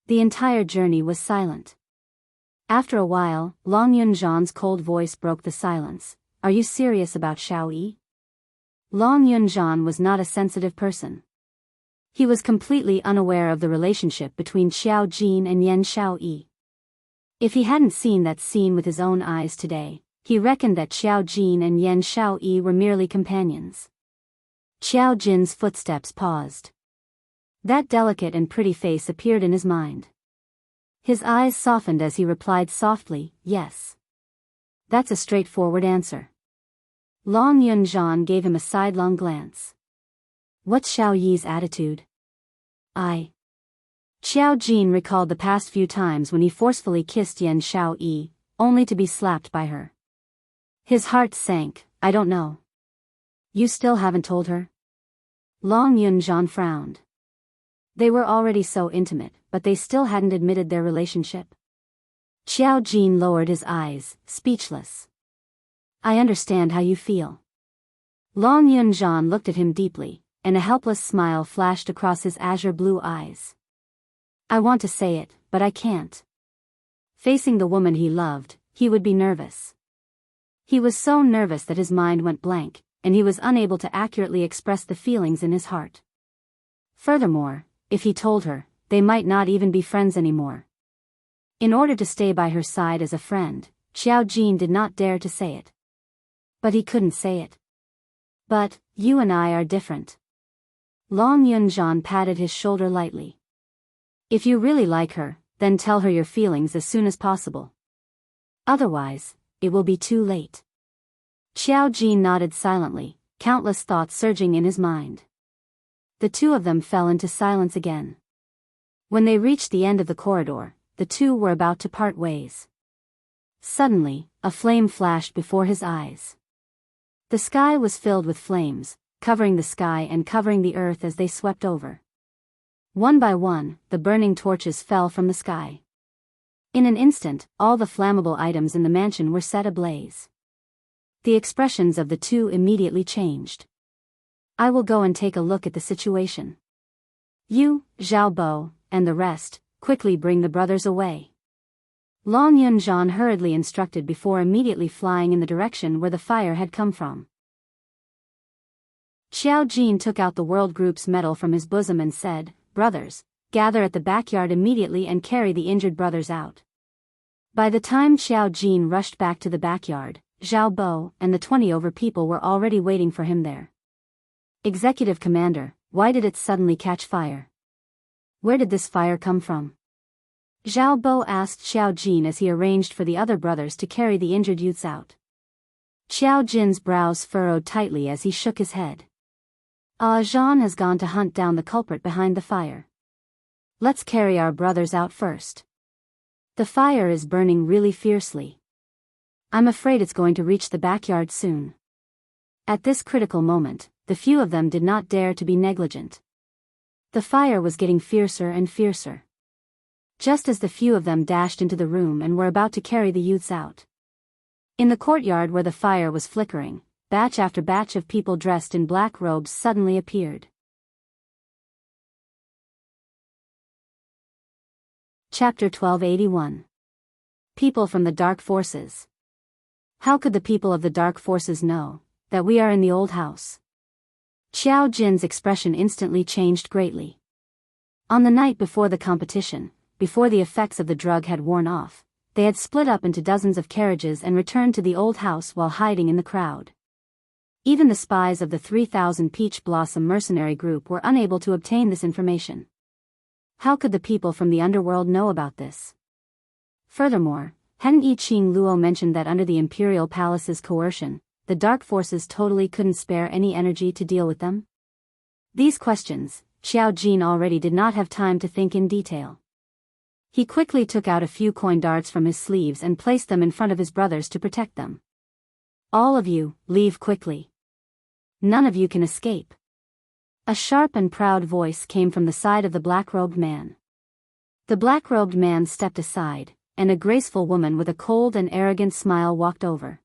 S1: The entire journey was silent. After a while, Long Yunzhan's cold voice broke the silence. Are you serious about Xiao Yi? Long Yunzhan was not a sensitive person. He was completely unaware of the relationship between Xiao Jin and Yan Xiao Yi. If he hadn't seen that scene with his own eyes today, he reckoned that Xiao Jin and Yan Xiao Yi were merely companions. Xiao Jin's footsteps paused. That delicate and pretty face appeared in his mind. His eyes softened as he replied softly, yes. That's a straightforward answer. Long Yunzhan gave him a sidelong glance. What's Xiao Yi's attitude? Xiao Jin recalled the past few times when he forcefully kissed Yan Xiao Yi, only to be slapped by her. His heart sank. I don't know. You still haven't told her? Long Yunzhan frowned. They were already so intimate, but they still hadn't admitted their relationship. Xiao Jin lowered his eyes, speechless. I understand how you feel. Long Yunzhan looked at him deeply, and a helpless smile flashed across his azure blue eyes. I want to say it, but I can't. Facing the woman he loved, he would be nervous. He was so nervous that his mind went blank, and he was unable to accurately express the feelings in his heart. Furthermore, if he told her, they might not even be friends anymore. In order to stay by her side as a friend, Xiao Jin did not dare to say it. But he couldn't say it. But, you and I are different. Long Yunzhan patted his shoulder lightly. If you really like her, then tell her your feelings as soon as possible. Otherwise, it will be too late. Xiao Jin nodded silently, countless thoughts surging in his mind. The two of them fell into silence again. When they reached the end of the corridor, the two were about to part ways. Suddenly, a flame flashed before his eyes. The sky was filled with flames, covering the sky and covering the earth as they swept over. One by one, the burning torches fell from the sky. In an instant, all the flammable items in the mansion were set ablaze. The expressions of the two immediately changed. I will go and take a look at the situation. You, Zhao Bo, and the rest, quickly bring the brothers away. Long Yunzhan hurriedly instructed before immediately flying in the direction where the fire had come from. Xiao Jin took out the World Group's medal from his bosom and said, Brothers, gather at the backyard immediately and carry the injured brothers out. By the time Xiao Jin rushed back to the backyard, Zhao Bo and the 20 people were already waiting for him there. Executive Commander, why did it suddenly catch fire? Where did this fire come from? Zhao Bo asked Xiao Jin as he arranged for the other brothers to carry the injured youths out. Xiao Jin's brows furrowed tightly as he shook his head. Zhan has gone to hunt down the culprit behind the fire. Let's carry our brothers out first. The fire is burning really fiercely. I'm afraid it's going to reach the backyard soon. At this critical moment, the few of them did not dare to be negligent. The fire was getting fiercer and fiercer. Just as the few of them dashed into the room and were about to carry the youths out. In the courtyard where the fire was flickering, batch after batch of people dressed in black robes suddenly appeared. Chapter 1281. People from the Dark Forces. How could the people of the Dark Forces know that we are in the old house? Xiao Jin's expression instantly changed greatly. On the night before the competition, before the effects of the drug had worn off, they had split up into dozens of carriages and returned to the old house while hiding in the crowd. Even the spies of the 3,000 Peach Blossom mercenary group were unable to obtain this information. How could the people from the underworld know about this? Furthermore, hadn't Yi Qing Luo mentioned that under the Imperial Palace's coercion, the Dark Forces totally couldn't spare any energy to deal with them? These questions, Xiao Jin already did not have time to think in detail. He quickly took out a few coin darts from his sleeves and placed them in front of his brothers to protect them. All of you, leave quickly. None of you can escape. A sharp and proud voice came from the side of the black-robed man. The black-robed man stepped aside, and a graceful woman with a cold and arrogant smile walked over.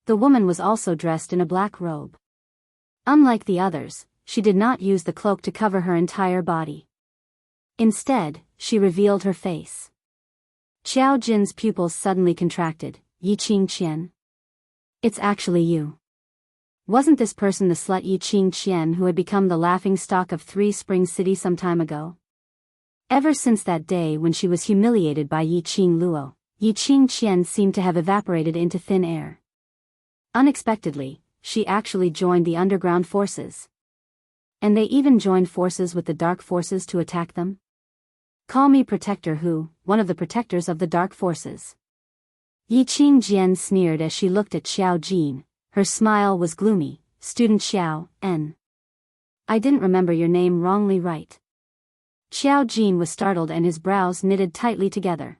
S1: The woman was also dressed in a black robe. Unlike the others, she did not use the cloak to cover her entire body. Instead, she revealed her face. Xiao Jin's pupils suddenly contracted. Yi Qing Qian. It's actually you. Wasn't this person the slut Yi Qing Qian who had become the laughingstock of Three Springs City some time ago? Ever since that day when she was humiliated by Yi Qing Luo, Yi Qing Qian seemed to have evaporated into thin air. Unexpectedly, she actually joined the underground forces. And they even joined forces with the dark forces to attack them? Call me Protector Hu, one of the protectors of the dark forces. Yi Qingjian sneered as she looked at Xiao Jin. Her smile was gloomy. Student Xiao, N. I didn't remember your name wrongly, right? Xiao Jin was startled and his brows knitted tightly together.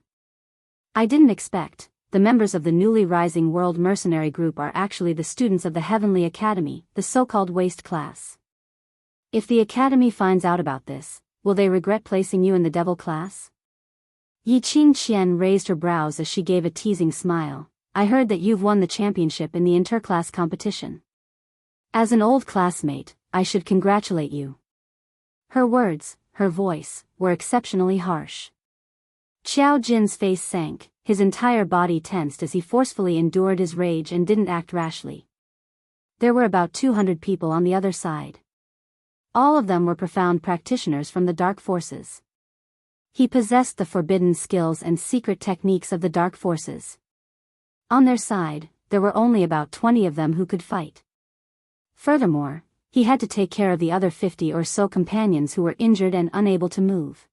S1: I didn't expect. The members of the newly rising world mercenary group are actually the students of the Heavenly Academy, the so-called waste class. If the Academy finds out about this, will they regret placing you in the devil class? Yi Qingqian raised her brows as she gave a teasing smile. I heard that you've won the championship in the interclass competition. As an old classmate, I should congratulate you. Her words, her voice, were exceptionally harsh. Xiao Jin's face sank, his entire body tensed as he forcefully endured his rage and didn't act rashly. There were about 200 people on the other side. All of them were profound practitioners from the dark forces. He possessed the forbidden skills and secret techniques of the dark forces. On their side, there were only about 20 of them who could fight. Furthermore, he had to take care of the other 50 or so companions who were injured and unable to move.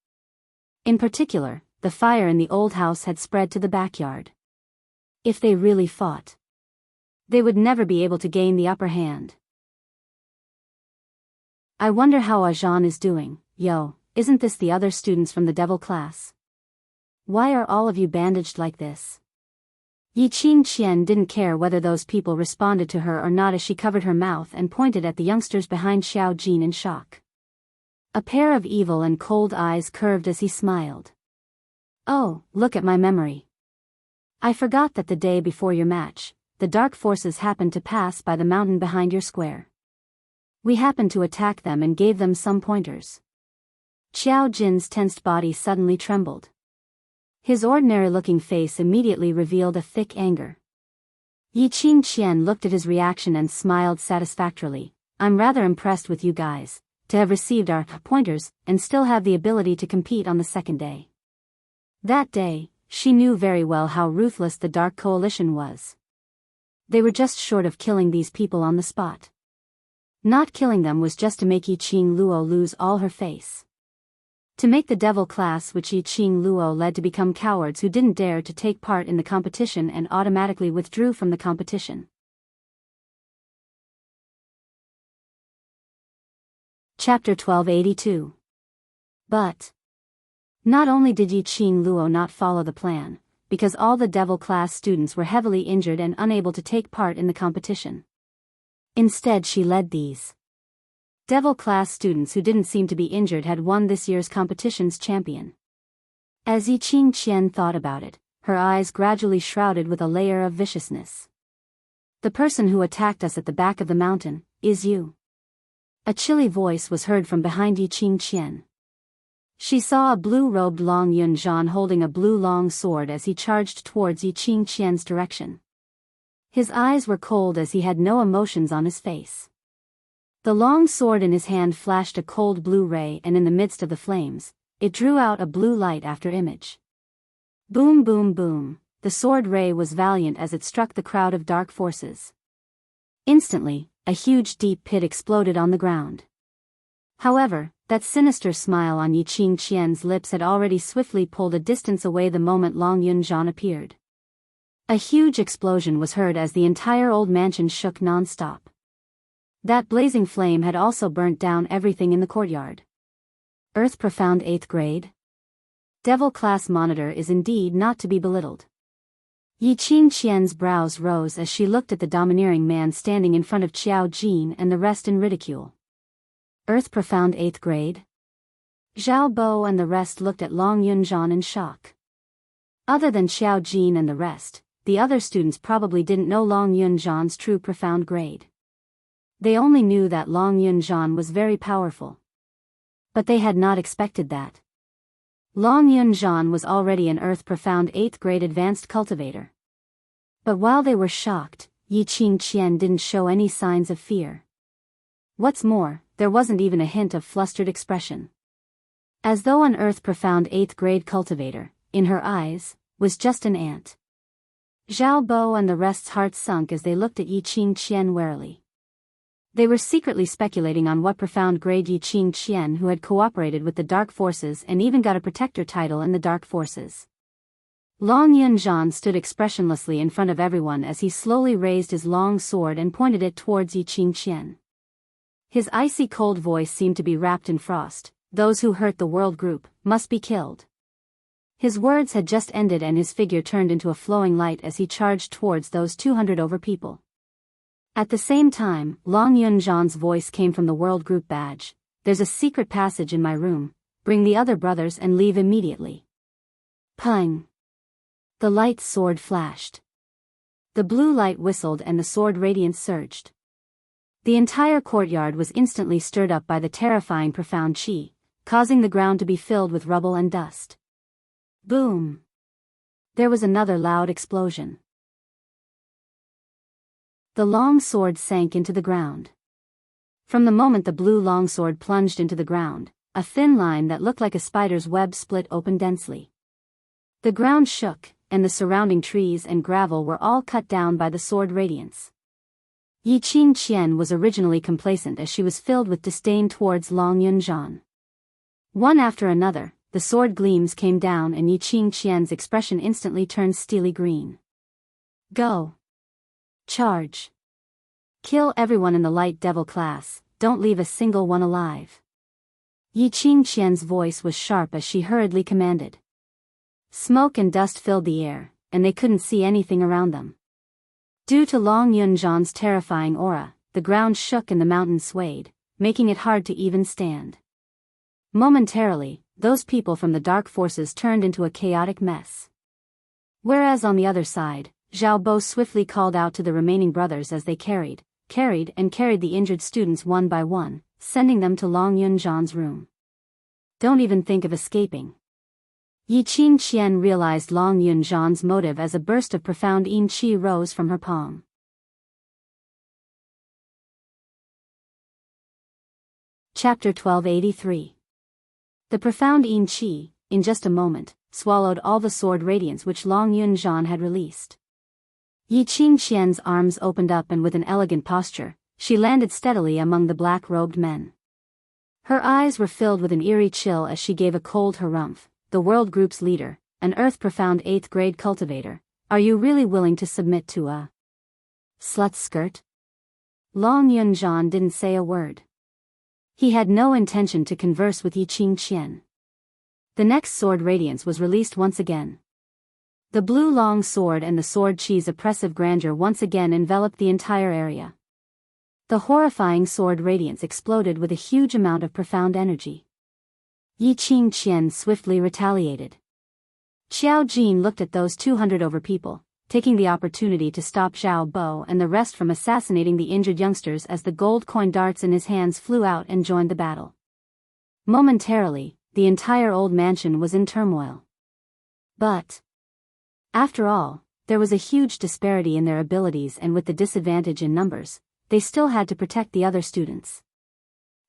S1: In particular, the fire in the old house had spread to the backyard. If they really fought, they would never be able to gain the upper hand. I wonder how Ajan is doing. Yo, isn't this the other students from the devil class? Why are all of you bandaged like this? Yi Qingqian didn't care whether those people responded to her or not as she covered her mouth and pointed at the youngsters behind Xiao Jin in shock. A pair of evil and cold eyes curved as he smiled. Oh, look at my memory. I forgot that the day before your match, the dark forces happened to pass by the mountain behind your square. We happened to attack them and gave them some pointers. Xiao Jin's tensed body suddenly trembled. His ordinary-looking face immediately revealed a thick anger. Yi Qingqian looked at his reaction and smiled satisfactorily. I'm rather impressed with you guys, to have received our pointers and still have the ability to compete on the second day. That day, she knew very well how ruthless the Dark Coalition was. They were just short of killing these people on the spot. Not killing them was just to make Yi Qing Luo lose all her face. To make the devil class which Yi Qing Luo led to become cowards who didn't dare to take part in the competition and automatically withdrew from the competition. Chapter 1282. But not only did Yi Qing Luo not follow the plan, because all the devil class students were heavily injured and unable to take part in the competition. Instead she led these devil class students who didn't seem to be injured had won this year's competition's champion. As Yi Qingqian thought about it, her eyes gradually shrouded with a layer of viciousness. The person who attacked us at the back of the mountain, is you. A chilly voice was heard from behind Yi Qingqian. She saw a blue-robed Long Yunzhan holding a blue long sword as he charged towards Yi Qingqian's direction. His eyes were cold as he had no emotions on his face. The long sword in his hand flashed a cold blue ray and in the midst of the flames, it drew out a blue light after image. Boom boom boom, the sword ray was valiant as it struck the crowd of dark forces. Instantly, a huge deep pit exploded on the ground. However, that sinister smile on Yi Qingqian's lips had already swiftly pulled a distance away the moment Long Yunzhan appeared. A huge explosion was heard as the entire old mansion shook non-stop. That blazing flame had also burnt down everything in the courtyard. Earth Profound 8th grade? Devil Class Monitor is indeed not to be belittled. Yi Qingqian's brows rose as she looked at the domineering man standing in front of Xiao Jin and the rest in ridicule. Earth Profound 8th grade? Zhao Bo and the rest looked at Long Yunzhan in shock. Other than Xiao Jin and the rest, the other students probably didn't know Long Yunzhan's true profound grade. They only knew that Long Yunzhan was very powerful. But they had not expected that. Long Yunzhan was already an Earth Profound 8th grade advanced cultivator. But while they were shocked, Yi Qingqian didn't show any signs of fear. What's more, there wasn't even a hint of flustered expression. As though an Earth Profound 8th grade cultivator, in her eyes, was just an ant. Zhao Bo and the rest's hearts sunk as they looked at Yi Qingqian warily. They were secretly speculating on what profound grade Yi Qingqian who had cooperated with the Dark Forces and even got a protector title in the Dark Forces. Long Yunjian stood expressionlessly in front of everyone as he slowly raised his long sword and pointed it towards Yi Qingqian. His icy cold voice seemed to be wrapped in frost. Those who hurt the world group must be killed. His words had just ended and his figure turned into a flowing light as he charged towards those 200 over people. At the same time, Long Yunjian's voice came from the world group badge. There's a secret passage in my room. Bring the other brothers and leave immediately. Pung! The light's sword flashed. The blue light whistled and the sword radiance surged. The entire courtyard was instantly stirred up by the terrifying profound chi, causing the ground to be filled with rubble and dust. Boom! There was another loud explosion. The long sword sank into the ground. From the moment the blue longsword plunged into the ground, a thin line that looked like a spider's web split open densely. The ground shook, and the surrounding trees and gravel were all cut down by the sword radiance. Yi Qingqian was originally complacent as she was filled with disdain towards Long Yunjian. One after another, the sword gleams came down and Yi Qingqian's expression instantly turned steely green. Go! Charge! Kill everyone in the light devil class, don't leave a single one alive. Yi Qingqian's voice was sharp as she hurriedly commanded. Smoke and dust filled the air, and they couldn't see anything around them. Due to Long Yunjian's terrifying aura, the ground shook and the mountains swayed, making it hard to even stand. Momentarily, those people from the dark forces turned into a chaotic mess. Whereas on the other side, Zhao Bo swiftly called out to the remaining brothers as they carried the injured students one by one, sending them to Long Yunjian's room. Don't even think of escaping. Yi Qingqian realized Long Yunjian's motive as a burst of profound yin qi rose from her palm. Chapter 1283. The profound yin qi, in just a moment, swallowed all the sword radiance which Long Yunjian had released. Yi Qingqian's arms opened up and with an elegant posture, she landed steadily among the black-robed men. Her eyes were filled with an eerie chill as she gave a cold harumph. The world group's leader, an earth-profound 8th grade cultivator, are you really willing to submit to a slut skirt? Long Yunjian didn't say a word. He had no intention to converse with Yi Qingqian. The next sword radiance was released once again. The blue long sword and the sword chi's oppressive grandeur once again enveloped the entire area. The horrifying sword radiance exploded with a huge amount of profound energy. Yi Qingqian swiftly retaliated. Xiao Jin looked at those 200 over people, taking the opportunity to stop Zhao Bo and the rest from assassinating the injured youngsters as the gold coin darts in his hands flew out and joined the battle. Momentarily, the entire old mansion was in turmoil. But, after all, there was a huge disparity in their abilities, and with the disadvantage in numbers, they still had to protect the other students.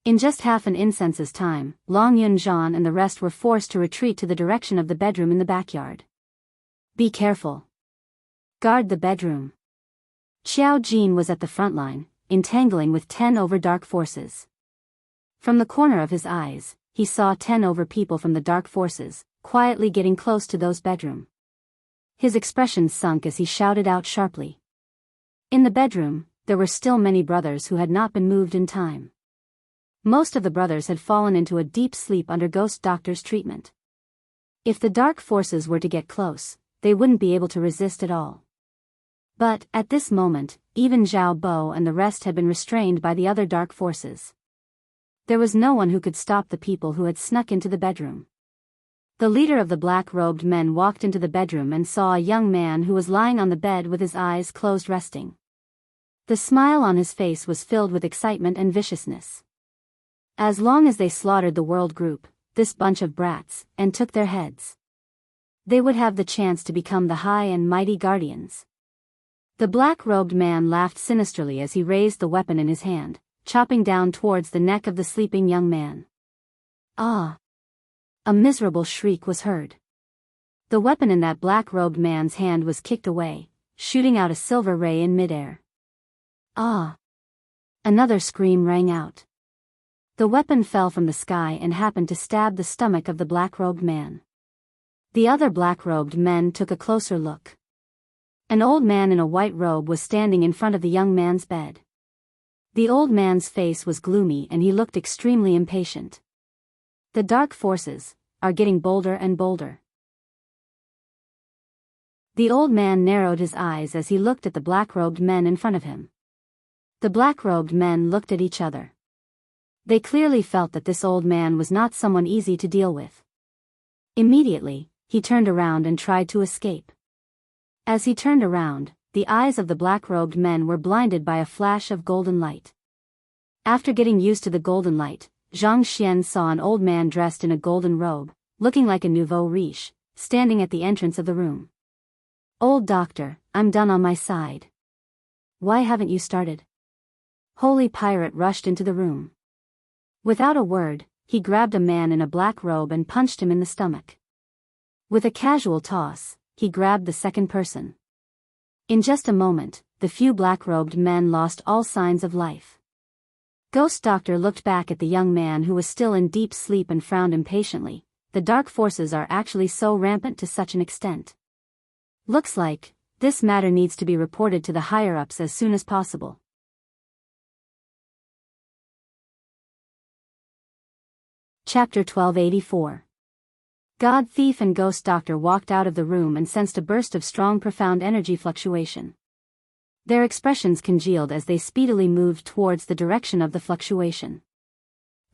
S1: In just half an incense's time, Long Yunjian and the rest were forced to retreat to the direction of the bedroom in the backyard. Be careful. Guard the bedroom. Xiao Jin was at the front line, entangling with 10 over dark forces. From the corner of his eyes, he saw 10 over people from the dark forces, quietly getting close to those bedroom. His expression sunk as he shouted out sharply. In the bedroom, there were still many brothers who had not been moved in time. Most of the brothers had fallen into a deep sleep under Ghost Doctor's treatment. If the dark forces were to get close, they wouldn't be able to resist at all. But, at this moment, even Zhao Bo and the rest had been restrained by the other dark forces. There was no one who could stop the people who had snuck into the bedroom. The leader of the black-robed men walked into the bedroom and saw a young man who was lying on the bed with his eyes closed resting. The smile on his face was filled with excitement and viciousness. As long as they slaughtered the world group, this bunch of brats, and took their heads, they would have the chance to become the high and mighty guardians. The black-robed man laughed sinisterly as he raised the weapon in his hand, chopping down towards the neck of the sleeping young man. Ah! A miserable shriek was heard. The weapon in that black-robed man's hand was kicked away, shooting out a silver ray in midair. Ah! Another scream rang out. The weapon fell from the sky and happened to stab the stomach of the black-robed man. The other black-robed men took a closer look. An old man in a white robe was standing in front of the young man's bed. The old man's face was gloomy and he looked extremely impatient. The dark forces are getting bolder and bolder. The old man narrowed his eyes as he looked at the black-robed men in front of him. The black-robed men looked at each other. They clearly felt that this old man was not someone easy to deal with. Immediately, he turned around and tried to escape. As he turned around, the eyes of the black-robed men were blinded by a flash of golden light. After getting used to the golden light, Zhang Xian saw an old man dressed in a golden robe, looking like a nouveau riche, standing at the entrance of the room. "Old doctor, I'm done on my side. Why haven't you started?" Holy Pirate rushed into the room. Without a word, he grabbed a man in a black robe and punched him in the stomach. With a casual toss, he grabbed the second person. In just a moment, the few black-robed men lost all signs of life. Ghost Doctor looked back at the young man who was still in deep sleep and frowned impatiently. The dark forces are actually so rampant to such an extent. Looks like this matter needs to be reported to the higher-ups as soon as possible. Chapter 1284. God Thief and Ghost Doctor walked out of the room and sensed a burst of strong profound energy fluctuation. Their expressions congealed as they speedily moved towards the direction of the fluctuation.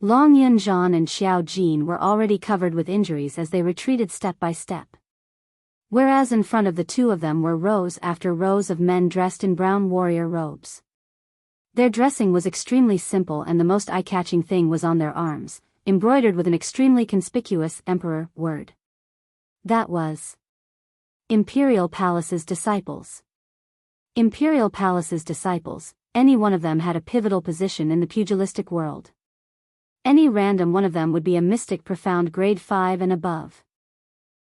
S1: Long Yunzhan and Xiao Jin were already covered with injuries as they retreated step by step. Whereas in front of the two of them were rows after rows of men dressed in brown warrior robes. Their dressing was extremely simple and the most eye-catching thing was on their arms, embroidered with an extremely conspicuous emperor word. That was Imperial Palace's disciples. Imperial Palace's disciples, any one of them had a pivotal position in the pugilistic world. Any random one of them would be a mystic profound grade 5 and above.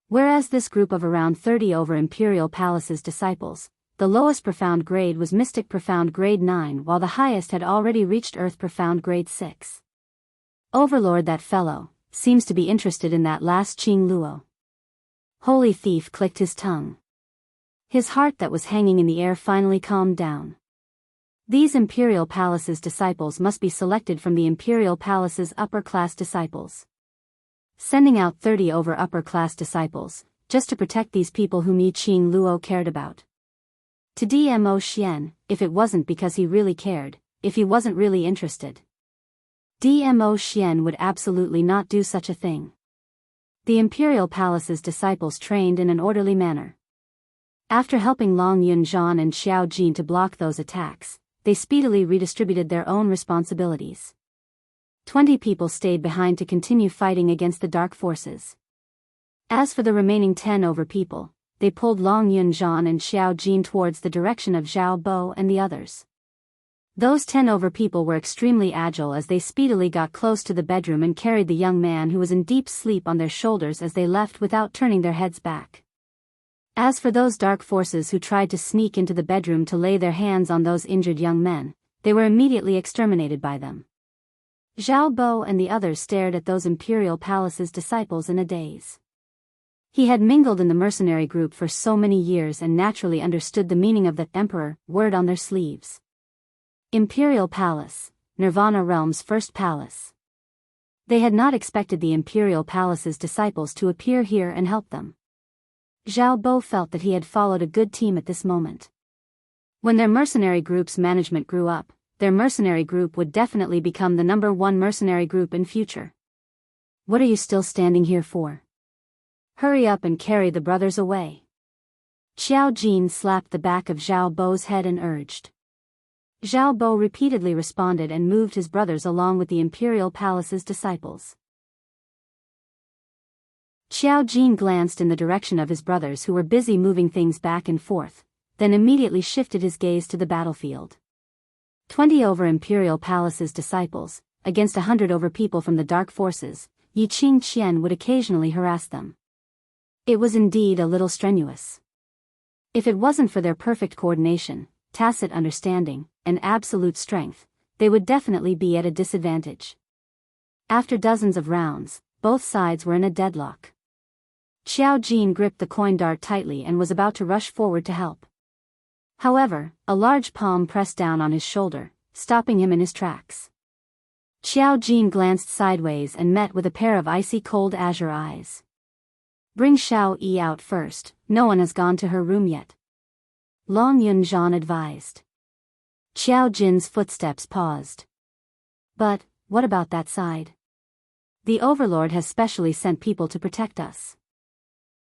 S1: Whereas this group of around 30 over Imperial Palace's disciples, the lowest profound grade was Mystic Profound grade 9 while the highest had already reached Earth Profound grade 6. Overlord, that fellow seems to be interested in that last Qing Luo. Holy Thief clicked his tongue. His heart that was hanging in the air finally calmed down. These Imperial Palace's disciples must be selected from the Imperial Palace's upper-class disciples. Sending out 30 over upper-class disciples, just to protect these people whom Yi Qing Luo cared about. To Dmo Xian, if it wasn't because he really cared, if he wasn't really interested. Dmo Xian would absolutely not do such a thing. The Imperial Palace's disciples trained in an orderly manner. After helping Long Yunzhan and Xiao Jin to block those attacks, they speedily redistributed their own responsibilities. 20 people stayed behind to continue fighting against the dark forces. As for the remaining 10 over people, they pulled Long Yunzhan and Xiao Jin towards the direction of Zhao Bo and the others. Those 10 over people were extremely agile as they speedily got close to the bedroom and carried the young man who was in deep sleep on their shoulders as they left without turning their heads back. As for those dark forces who tried to sneak into the bedroom to lay their hands on those injured young men, they were immediately exterminated by them. Zhao Bo and the others stared at those Imperial Palace's disciples in a daze. He had mingled in the mercenary group for so many years and naturally understood the meaning of the Emperor word on their sleeves. Imperial Palace, Nirvana Realm's first palace. They had not expected the Imperial Palace's disciples to appear here and help them. Zhao Bo felt that he had followed a good team at this moment. When their mercenary group's management grew up, their mercenary group would definitely become the #1 mercenary group in future. What are you still standing here for? Hurry up and carry the brothers away. Xiao Jin slapped the back of Zhao Bo's head and urged. Zhao Bo repeatedly responded and moved his brothers along with the Imperial Palace's disciples. Xiao Jin glanced in the direction of his brothers who were busy moving things back and forth, then immediately shifted his gaze to the battlefield. 20 over Imperial Palace's disciples, against 100 over people from the dark forces, Yi Qing Qian would occasionally harass them. It was indeed a little strenuous. If it wasn't for their perfect coordination, tacit understanding, and absolute strength, they would definitely be at a disadvantage. After dozens of rounds, both sides were in a deadlock. Xiao Jin gripped the coin dart tightly and was about to rush forward to help. However, a large palm pressed down on his shoulder, stopping him in his tracks. Xiao Jin glanced sideways and met with a pair of icy cold azure eyes. Bring Xiao Yi out first, no one has gone to her room yet. Long Yunzhan advised. Xiao Jin's footsteps paused. But, what about that side? The Overlord has specially sent people to protect us.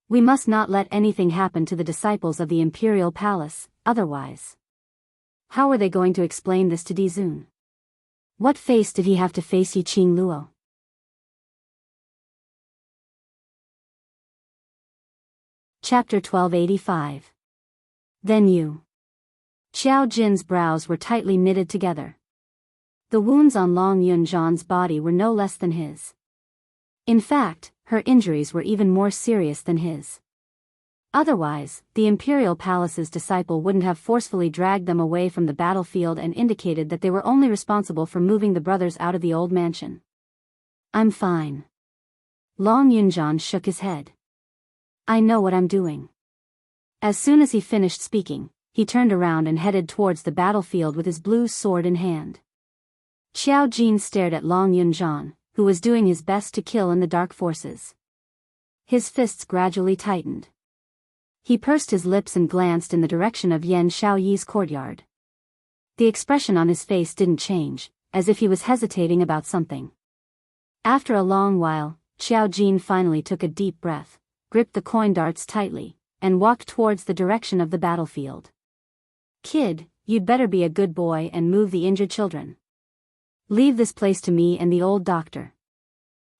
S1: We must not let anything happen to the disciples of the Imperial Palace, otherwise. How are they going to explain this to Dizun? What face did he have to face Yiqing Luo? Chapter 1285. Then you. Xiao Jin's brows were tightly knitted together. The wounds on Long Yunzhan's body were no less than his. In fact, her injuries were even more serious than his. Otherwise, the Imperial Palace's disciple wouldn't have forcefully dragged them away from the battlefield and indicated that they were only responsible for moving the brothers out of the old mansion. I'm fine. Long Yunzhan shook his head. I know what I'm doing. As soon as he finished speaking, he turned around and headed towards the battlefield with his blue sword in hand. Xiao Jin stared at Long Yunzhan, who was doing his best to kill in the dark forces. His fists gradually tightened. He pursed his lips and glanced in the direction of Yan Shaoyi's courtyard. The expression on his face didn't change, as if he was hesitating about something. After a long while, Xiao Jin finally took a deep breath, gripped the coin darts tightly, and walked towards the direction of the battlefield. Kid, you'd better be a good boy and move the injured children. Leave this place to me and the old doctor.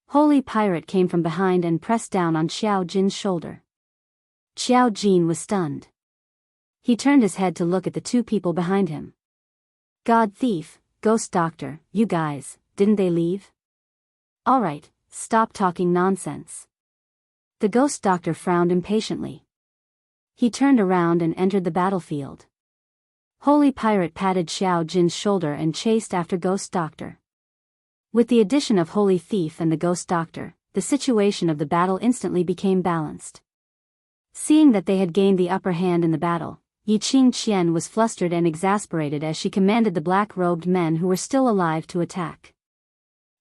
S1: Holy Pirate came from behind and pressed down on Xiao Jin's shoulder. Xiao Jin was stunned. He turned his head to look at the two people behind him. God Thief, Ghost Doctor, you guys, didn't they leave? Alright, stop talking nonsense. The Ghost Doctor frowned impatiently. He turned around and entered the battlefield. Holy Pirate patted Xiao Jin's shoulder and chased after Ghost Doctor. With the addition of Holy Thief and the Ghost Doctor, the situation of the battle instantly became balanced. Seeing that they had gained the upper hand in the battle, Yiqing Qian was flustered and exasperated as she commanded the black-robed men who were still alive to attack.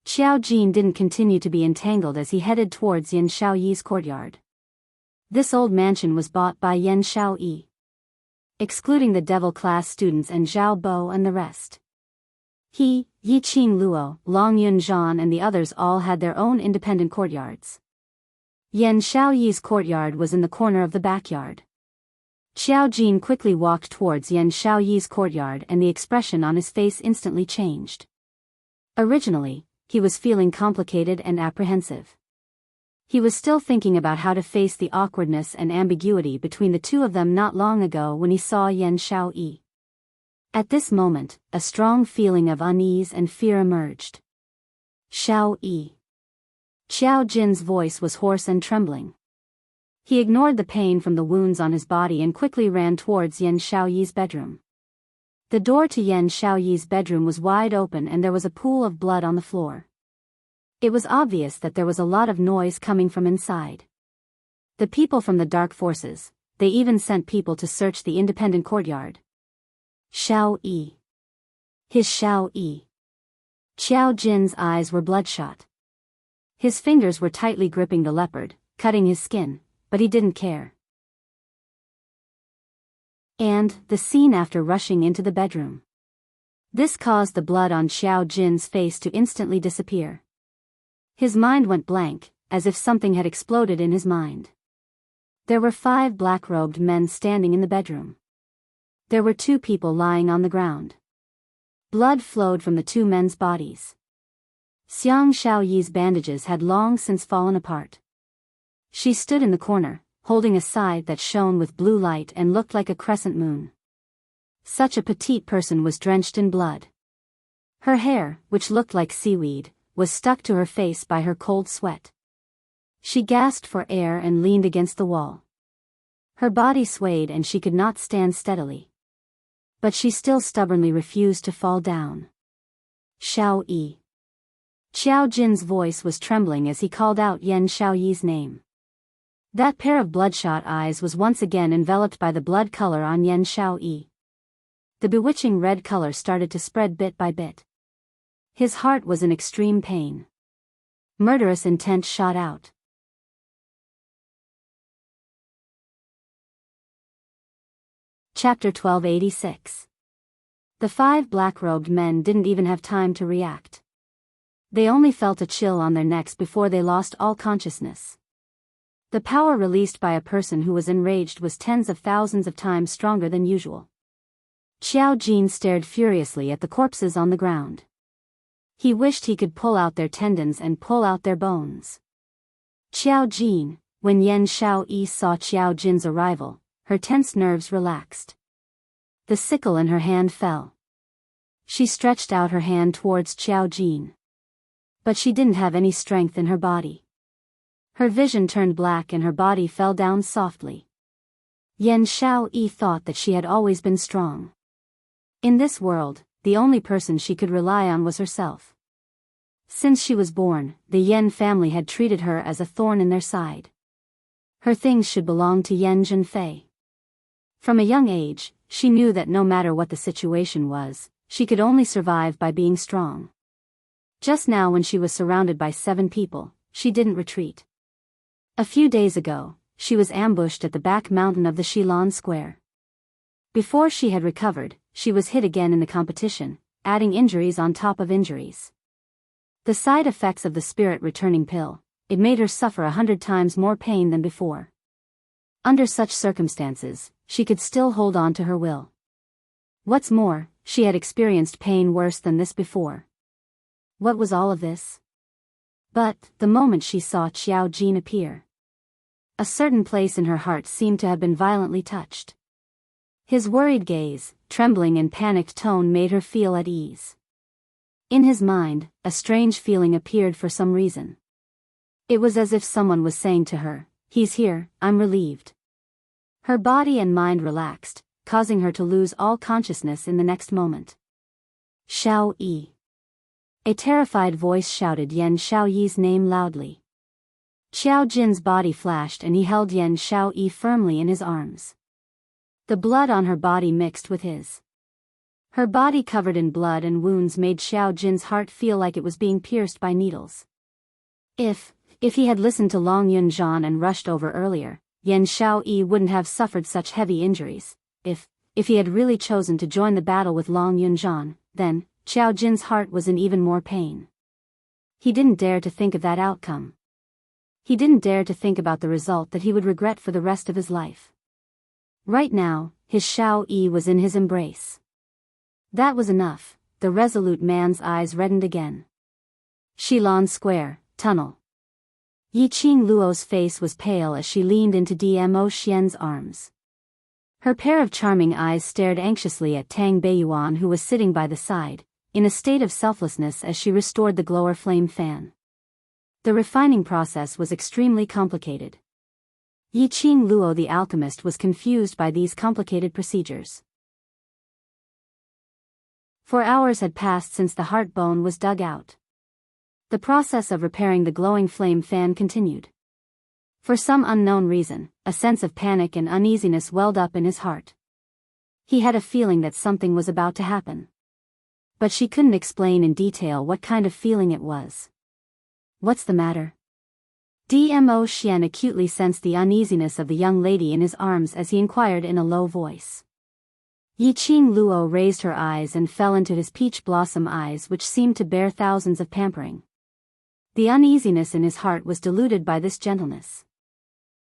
S1: Xiao Jin didn't continue to be entangled as he headed towards Yan Shaoyi's courtyard. This old mansion was bought by Yan Shaoyi, excluding the devil-class students and Zhao Bo and the rest. He, Yiqing Luo, Long Yunzhan and the others all had their own independent courtyards. Yan Shaoyi's courtyard was in the corner of the backyard. Xiao Jin quickly walked towards Yan Shaoyi's courtyard and the expression on his face instantly changed. Originally, he was feeling complicated and apprehensive. He was still thinking about how to face the awkwardness and ambiguity between the two of them not long ago when he saw Yan Shaoyi. At this moment, a strong feeling of unease and fear emerged. Shaoyi. Xiao Jin's voice was hoarse and trembling. He ignored the pain from the wounds on his body and quickly ran towards Yan Shaoyi's bedroom. The door to Yan Shaoyi's bedroom was wide open and there was a pool of blood on the floor. It was obvious that there was a lot of noise coming from inside. The people from the dark forces, they even sent people to search the independent courtyard. Shaoyi. His Shaoyi. Xiao Jin's eyes were bloodshot. His fingers were tightly gripping the leopard, cutting his skin, but he didn't care. And the scene after rushing into the bedroom. This caused the blood on Xiao Jin's face to instantly disappear. His mind went blank, as if something had exploded in his mind. There were 5 black-robed men standing in the bedroom. There were 2 people lying on the ground. Blood flowed from the 2 men's bodies. Xiang Shaoyi's bandages had long since fallen apart. She stood in the corner, holding a scythe that shone with blue light and looked like a crescent moon. Such a petite person was drenched in blood. Her hair, which looked like seaweed, was stuck to her face by her cold sweat. She gasped for air and leaned against the wall. Her body swayed and she could not stand steadily. But she still stubbornly refused to fall down. Shaoyi. Xiao Jin's voice was trembling as he called out Yan Shaoyi's name. That pair of bloodshot eyes was once again enveloped by the blood color on Yan Xiaoyi. The bewitching red color started to spread bit by bit. His heart was in extreme pain. Murderous intent shot out. Chapter 1286. The 5 black-robed men didn't even have time to react. They only felt a chill on their necks before they lost all consciousness. The power released by a person who was enraged was tens of thousands of times stronger than usual. Xiao Jin stared furiously at the corpses on the ground. He wished he could pull out their tendons and pull out their bones. Xiao Jin, when Yan Xiaoyi saw Xiao Jin's arrival, her tense nerves relaxed. The sickle in her hand fell. She stretched out her hand towards Xiao Jin. But she didn't have any strength in her body. Her vision turned black and her body fell down softly. Yan Xiaoyi thought that she had always been strong. In this world, the only person she could rely on was herself. Since she was born, the Yan family had treated her as a thorn in their side. Her things should belong to Yan Zhenfei. From a young age, she knew that no matter what the situation was, she could only survive by being strong. Just now when she was surrounded by 7 people, she didn't retreat. A few days ago, she was ambushed at the back mountain of the Shilan Square. Before she had recovered, she was hit again in the competition, adding injuries on top of injuries. The side effects of the spirit-returning pill, it made her suffer 100 times more pain than before. Under such circumstances, she could still hold on to her will. What's more, she had experienced pain worse than this before. What was all of this? But, the moment she saw Xiao Jin appear, a certain place in her heart seemed to have been violently touched. His worried gaze, trembling and panicked tone made her feel at ease. In his mind, a strange feeling appeared for some reason. It was as if someone was saying to her, "He's here, I'm relieved." Her body and mind relaxed, causing her to lose all consciousness in the next moment. Xiao Yi. A terrified voice shouted Yan Xiaoyi's name loudly. Xiao Jin's body flashed and he held Yan Xiaoyi firmly in his arms. The blood on her body mixed with his. Her body covered in blood and wounds made Xiao Jin's heart feel like it was being pierced by needles. If he had listened to Long Yunzhan and rushed over earlier, Yan Xiaoyi wouldn't have suffered such heavy injuries. If he had really chosen to join the battle with Long Yunzhan, then Xiao Jin's heart was in even more pain. He didn't dare to think of that outcome. He didn't dare to think about the result that he would regret for the rest of his life. Right now, his Xiao Yi was in his embrace. That was enough. The resolute man's eyes reddened again. Shilan Square, tunnel. Yiqing Luo's face was pale as she leaned into Dmo Xian's arms. Her pair of charming eyes stared anxiously at Tang Beiyuan who was sitting by the side, in a state of selflessness as she restored the glower flame fan. The refining process was extremely complicated. Yiqing Luo the alchemist was confused by these complicated procedures. 4 hours had passed since the heart bone was dug out. The process of repairing the glowing flame fan continued. For some unknown reason, a sense of panic and uneasiness welled up in his heart. He had a feeling that something was about to happen. But she couldn't explain in detail what kind of feeling it was. "What's the matter?" Dmo Xian acutely sensed the uneasiness of the young lady in his arms as he inquired in a low voice. Yiqing Luo raised her eyes and fell into his peach blossom eyes which seemed to bear thousands of pampering. The uneasiness in his heart was diluted by this gentleness.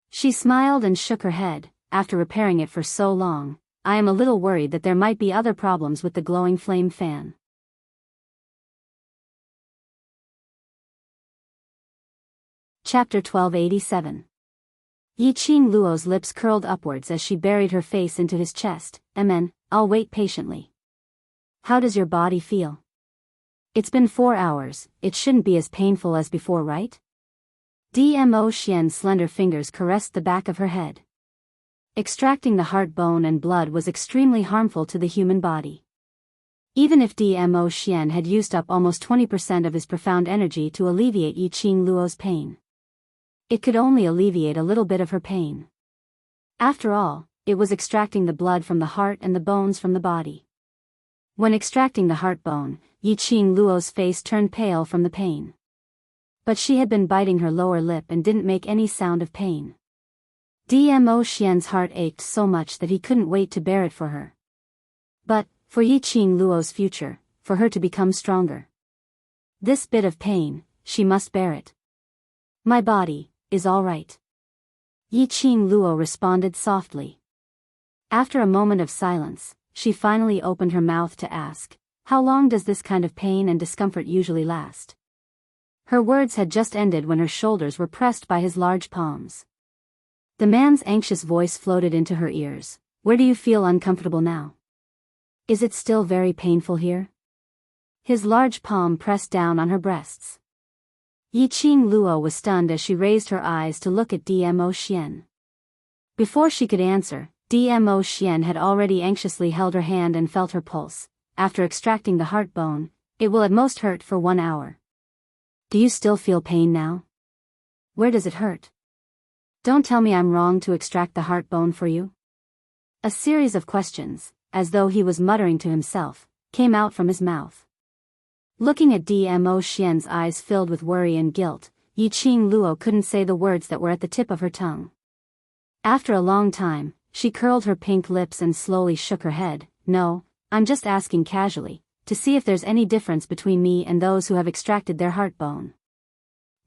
S1: She smiled and shook her head. "After repairing it for so long, I am a little worried that there might be other problems with the glowing flame fan." Chapter 1287. Yiqing Luo's lips curled upwards as she buried her face into his chest. "Amen, I'll wait patiently. How does your body feel? It's been 4 hours, it shouldn't be as painful as before, right?" Dmo Xian's slender fingers caressed the back of her head. Extracting the heart bone and blood was extremely harmful to the human body. Even if Dmo Xian had used up almost 20% of his profound energy to alleviate Yiqing Luo's pain. It could only alleviate a little bit of her pain. After all, it was extracting the blood from the heart and the bones from the body. When extracting the heart bone, Yiqing Luo's face turned pale from the pain. But she had been biting her lower lip and didn't make any sound of pain. Dmo Xian's heart ached so much that he couldn't wait to bear it for her. But, for Yiqing Luo's future, for her to become stronger. This bit of pain, she must bear it. My body is all right. Yiqing Luo responded softly. After a moment of silence, she finally opened her mouth to ask, how long does this kind of pain and discomfort usually last? Her words had just ended when her shoulders were pressed by his large palms. The man's anxious voice floated into her ears. Where do you feel uncomfortable now? Is it still very painful here? His large palm pressed down on her breasts. Yiqing Luo was stunned as she raised her eyes to look at Dmo Xian. Before she could answer, Dmo Xian had already anxiously held her hand and felt her pulse. After extracting the heart bone, it will at most hurt for 1 hour. Do you still feel pain now? Where does it hurt? Don't tell me I'm wrong to extract the heart bone for you. A series of questions, as though he was muttering to himself, came out from his mouth. Looking at Dmo Xian's eyes filled with worry and guilt, Yiqing Luo couldn't say the words that were at the tip of her tongue. After a long time, she curled her pink lips and slowly shook her head. No, I'm just asking casually, to see if there's any difference between me and those who have extracted their heart bone.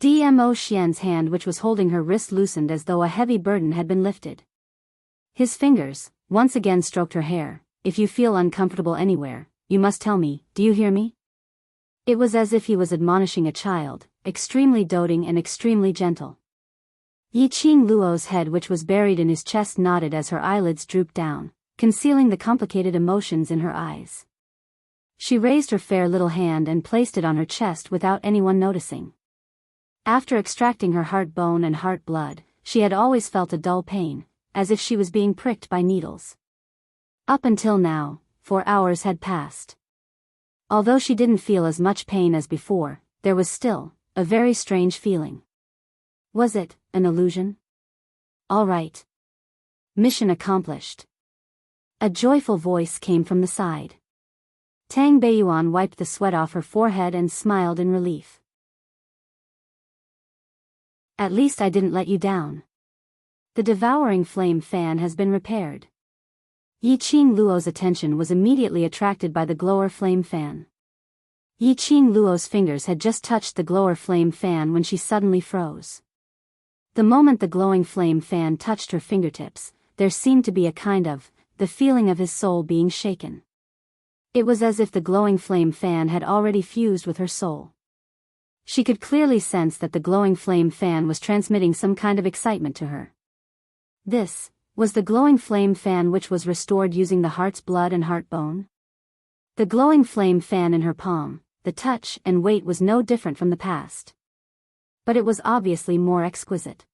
S1: Dmo Xian's hand which was holding her wrist loosened as though a heavy burden had been lifted. His fingers, once again stroked her hair. If you feel uncomfortable anywhere, you must tell me, do you hear me? It was as if he was admonishing a child, extremely doting and extremely gentle. Yiqing Luo's head which was buried in his chest nodded as her eyelids drooped down, concealing the complicated emotions in her eyes. She raised her fair little hand and placed it on her chest without anyone noticing. After extracting her heart bone and heart blood, she had always felt a dull pain, as if she was being pricked by needles. Up until now, 4 hours had passed. Although she didn't feel as much pain as before, there was still a very strange feeling. Was it an illusion? All right. Mission accomplished. A joyful voice came from the side. Tang Beiyuan wiped the sweat off her forehead and smiled in relief. At least I didn't let you down. The devouring flame fan has been repaired. Yiqing Luo's attention was immediately attracted by the glower flame fan. Yiqing Luo's fingers had just touched the glower flame fan when she suddenly froze. The moment the glowing flame fan touched her fingertips, there seemed to be a kind of, the feeling of his soul being shaken. It was as if the glowing flame fan had already fused with her soul. She could clearly sense that the glowing flame fan was transmitting some kind of excitement to her. This was the glowing flame fan which was restored using the heart's blood and heart bone. The glowing flame fan in her palm, the touch and weight was no different from the past. But it was obviously more exquisite.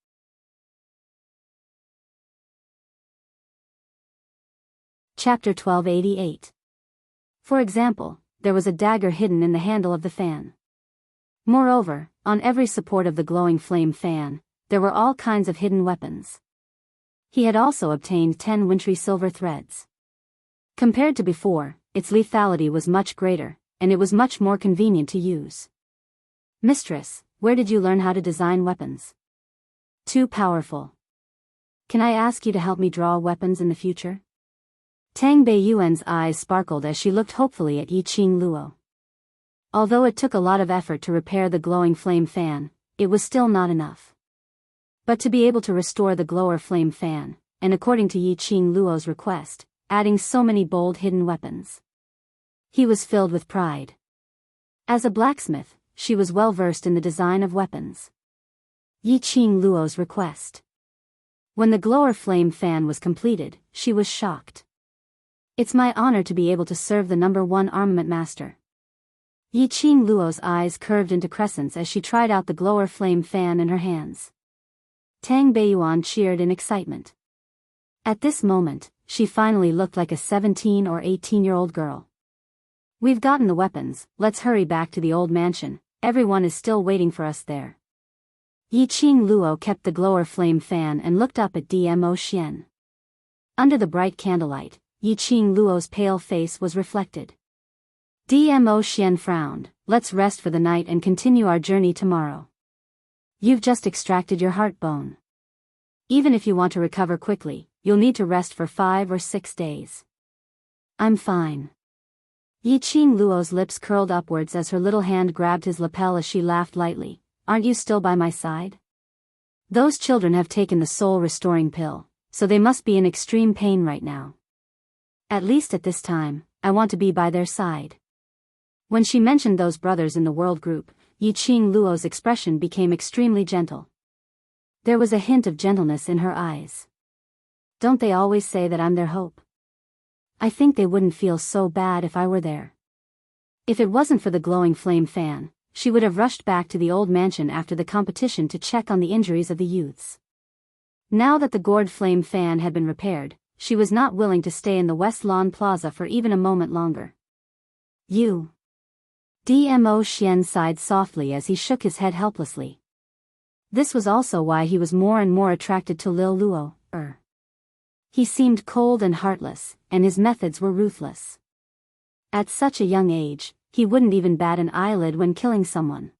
S1: Chapter 1288. For example, there was a dagger hidden in the handle of the fan. Moreover, on every support of the glowing flame fan, there were all kinds of hidden weapons. He had also obtained 10 wintry silver threads. Compared to before, its lethality was much greater, and it was much more convenient to use. Mistress, where did you learn how to design weapons? Too powerful. Can I ask you to help me draw weapons in the future? Tang Beiyuan's eyes sparkled as she looked hopefully at Yiqing Luo. Although it took a lot of effort to repair the glowing flame fan, it was still not enough. But to be able to restore the glower flame fan, and according to Yiqing Luo's request, adding so many bold hidden weapons. He was filled with pride. As a blacksmith, she was well versed in the design of weapons. Yiqing Luo's request. When the glower flame fan was completed, she was shocked. It's my honor to be able to serve the #1 armament master. Yiqing Luo's eyes curved into crescents as she tried out the glower flame fan in her hands. Tang Beiyuan cheered in excitement. At this moment, she finally looked like a 17 or 18-year-old girl. We've gotten the weapons, let's hurry back to the old mansion, everyone is still waiting for us there. Yi Qing Luo kept the glower flame fan and looked up at Dmo Xian. Under the bright candlelight, Yi Qing Luo's pale face was reflected. Dmo Xian frowned. Let's rest for the night and continue our journey tomorrow. You've just extracted your heart bone. Even if you want to recover quickly, you'll need to rest for 5 or 6 days. I'm fine. Yi Qing Luo's lips curled upwards as her little hand grabbed his lapel as she laughed lightly. Aren't you still by my side? Those children have taken the soul-restoring pill, so they must be in extreme pain right now. At least at this time, I want to be by their side. When she mentioned those brothers in the world group, Yi Qing Luo's expression became extremely gentle. There was a hint of gentleness in her eyes. Don't they always say that I'm their hope? I think they wouldn't feel so bad if I were there. If it wasn't for the glowing flame fan, she would have rushed back to the old mansion after the competition to check on the injuries of the youths. Now that the gourd flame fan had been repaired, she was not willing to stay in the West Lawn Plaza for even a moment longer. You. Dmo Xian sighed softly as he shook his head helplessly. This was also why he was more and more attracted to Lil Luo. He seemed cold and heartless, and his methods were ruthless. At such a young age, he wouldn't even bat an eyelid when killing someone.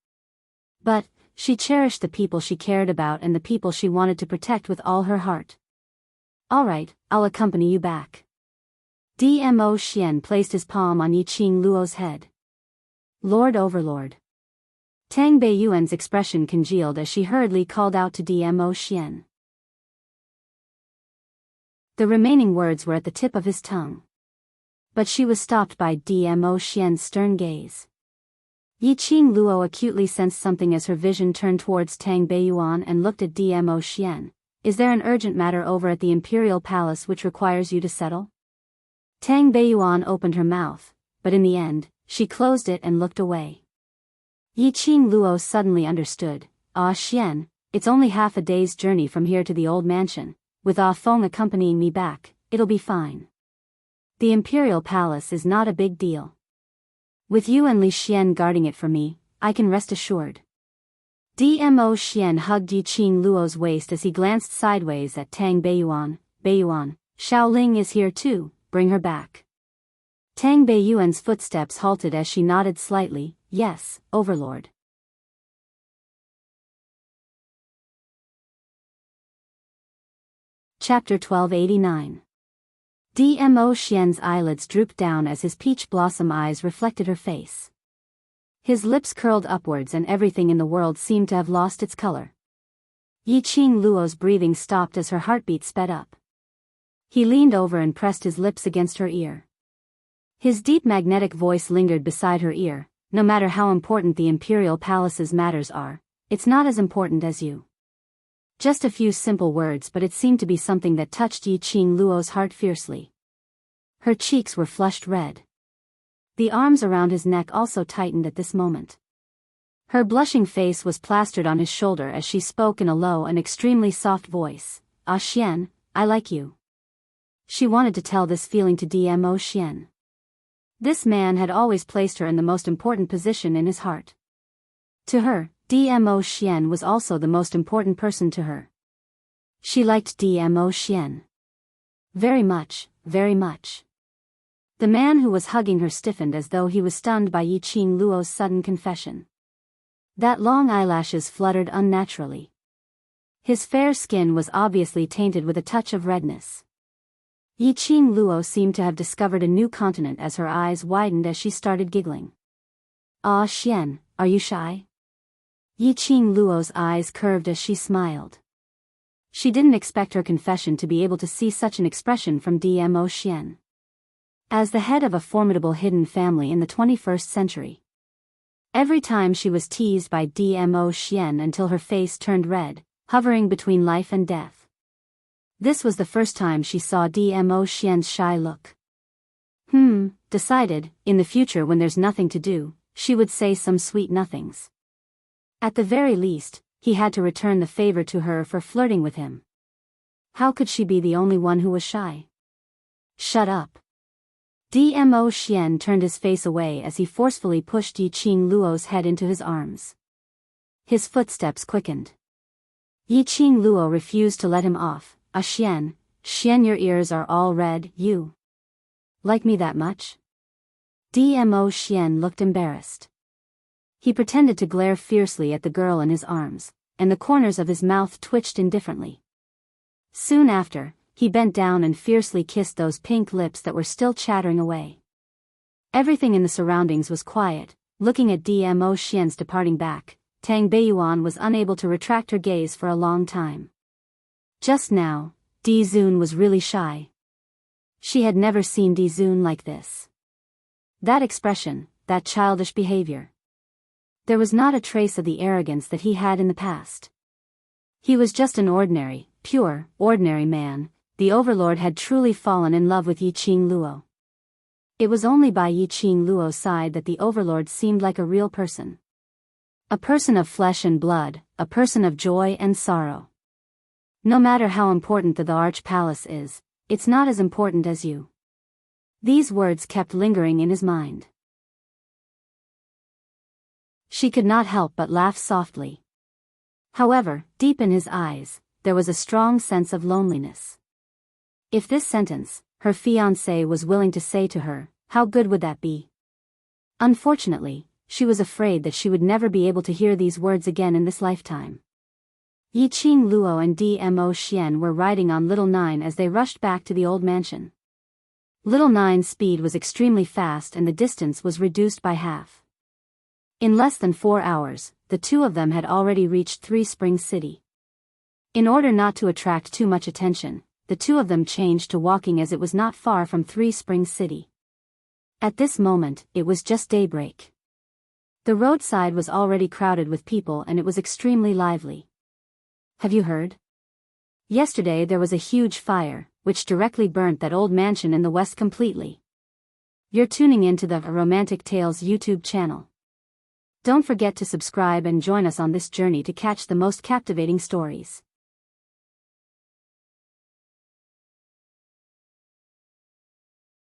S1: But she cherished the people she cared about and the people she wanted to protect with all her heart. All right, I'll accompany you back. Dmo Xian placed his palm on Yi Qing Luo's head. Lord Overlord. Tang Beiyuan's expression congealed as she hurriedly called out to Dmo Xian. The remaining words were at the tip of his tongue. But she was stopped by Dmo Xian's stern gaze. Yi Qing Luo acutely sensed something as her vision turned towards Tang Beiyuan and looked at Dmo Xian. Is there an urgent matter over at the Imperial Palace which requires you to settle? Tang Beiyuan opened her mouth, but in the end, she closed it and looked away. Yi Qing Luo suddenly understood. Ah Xian, it's only half a day's journey from here to the old mansion. With Ah Feng accompanying me back, it'll be fine. The Imperial Palace is not a big deal. With you and Li Xian guarding it for me, I can rest assured. Dmo Xian hugged Yi Qing Luo's waist as he glanced sideways at Tang Beiyuan. Beiyuan, Xiaoling is here too, bring her back. Tang Beiyuan's footsteps halted as she nodded slightly. Yes, Overlord. Chapter 1289. Dmo Xian's eyelids drooped down as his peach blossom eyes reflected her face. His lips curled upwards and everything in the world seemed to have lost its color. Yi Qing Luo's breathing stopped as her heartbeat sped up. He leaned over and pressed his lips against her ear. His deep magnetic voice lingered beside her ear. No matter how important the Imperial Palace's matters are, it's not as important as you. Just a few simple words, but it seemed to be something that touched Yi Qing Luo's heart fiercely. Her cheeks were flushed red. The arms around his neck also tightened at this moment. Her blushing face was plastered on his shoulder as she spoke in a low and extremely soft voice. Ah Xian, I like you. She wanted to tell this feeling to Dmo Xian. This man had always placed her in the most important position in his heart. To her, Dmo Xian was also the most important person to her. She liked Dmo Xian. Very much, very much. The man who was hugging her stiffened as though he was stunned by Yi Qing Luo's sudden confession. That long eyelashes fluttered unnaturally. His fair skin was obviously tainted with a touch of redness. Yi Qing Luo seemed to have discovered a new continent as her eyes widened as she started giggling. Ah Xian, are you shy? Yi Qing Luo's eyes curved as she smiled. She didn't expect her confession to be able to see such an expression from Dmo Xian. As the head of a formidable hidden family in the 21st century. Every time she was teased by Dmo Xian until her face turned red, hovering between life and death. This was the first time she saw Dmo Xian's shy look. Decided, in the future when there's nothing to do, she would say some sweet nothings. At the very least, he had to return the favor to her for flirting with him. How could she be the only one who was shy? Shut up. Dmo Xian turned his face away as he forcefully pushed Yi Qing Luo's head into his arms. His footsteps quickened. Yi Qing Luo refused to let him off. Xian, your ears are all red, you like me that much? Dmo Xian looked embarrassed. He pretended to glare fiercely at the girl in his arms, and the corners of his mouth twitched indifferently. Soon after, he bent down and fiercely kissed those pink lips that were still chattering away. Everything in the surroundings was quiet. Looking at Dmo Xian's departing back, Tang Beiyuan was unable to retract her gaze for a long time. Just now, Di Zun was really shy. She had never seen Di Zun like this. That expression, that childish behavior. There was not a trace of the arrogance that he had in the past. He was just an ordinary, pure, ordinary man. The overlord had truly fallen in love with Yi Qing Luo. It was only by Yi Qing Luo's side that the overlord seemed like a real person. A person of flesh and blood, a person of joy and sorrow. No matter how important the Arch Palace is, it's not as important as you. These words kept lingering in his mind. She could not help but laugh softly. However, deep in his eyes, there was a strong sense of loneliness. If this sentence, her fiancé was willing to say to her, how good would that be? Unfortunately, she was afraid that she would never be able to hear these words again in this lifetime. Yi Qing Luo and Dmo Xian were riding on Little Nine as they rushed back to the old mansion. Little Nine's speed was extremely fast and the distance was reduced by half. In less than 4 hours, the two of them had already reached Three Springs City. In order not to attract too much attention, the two of them changed to walking as it was not far from Three Springs City. At this moment, it was just daybreak. The roadside was already crowded with people and it was extremely lively. Have you heard? Yesterday there was a huge fire, which directly burnt that old mansion in the west completely. You're tuning into the Romantic Tales YouTube channel. Don't forget to subscribe and join us on this journey to catch the most captivating stories.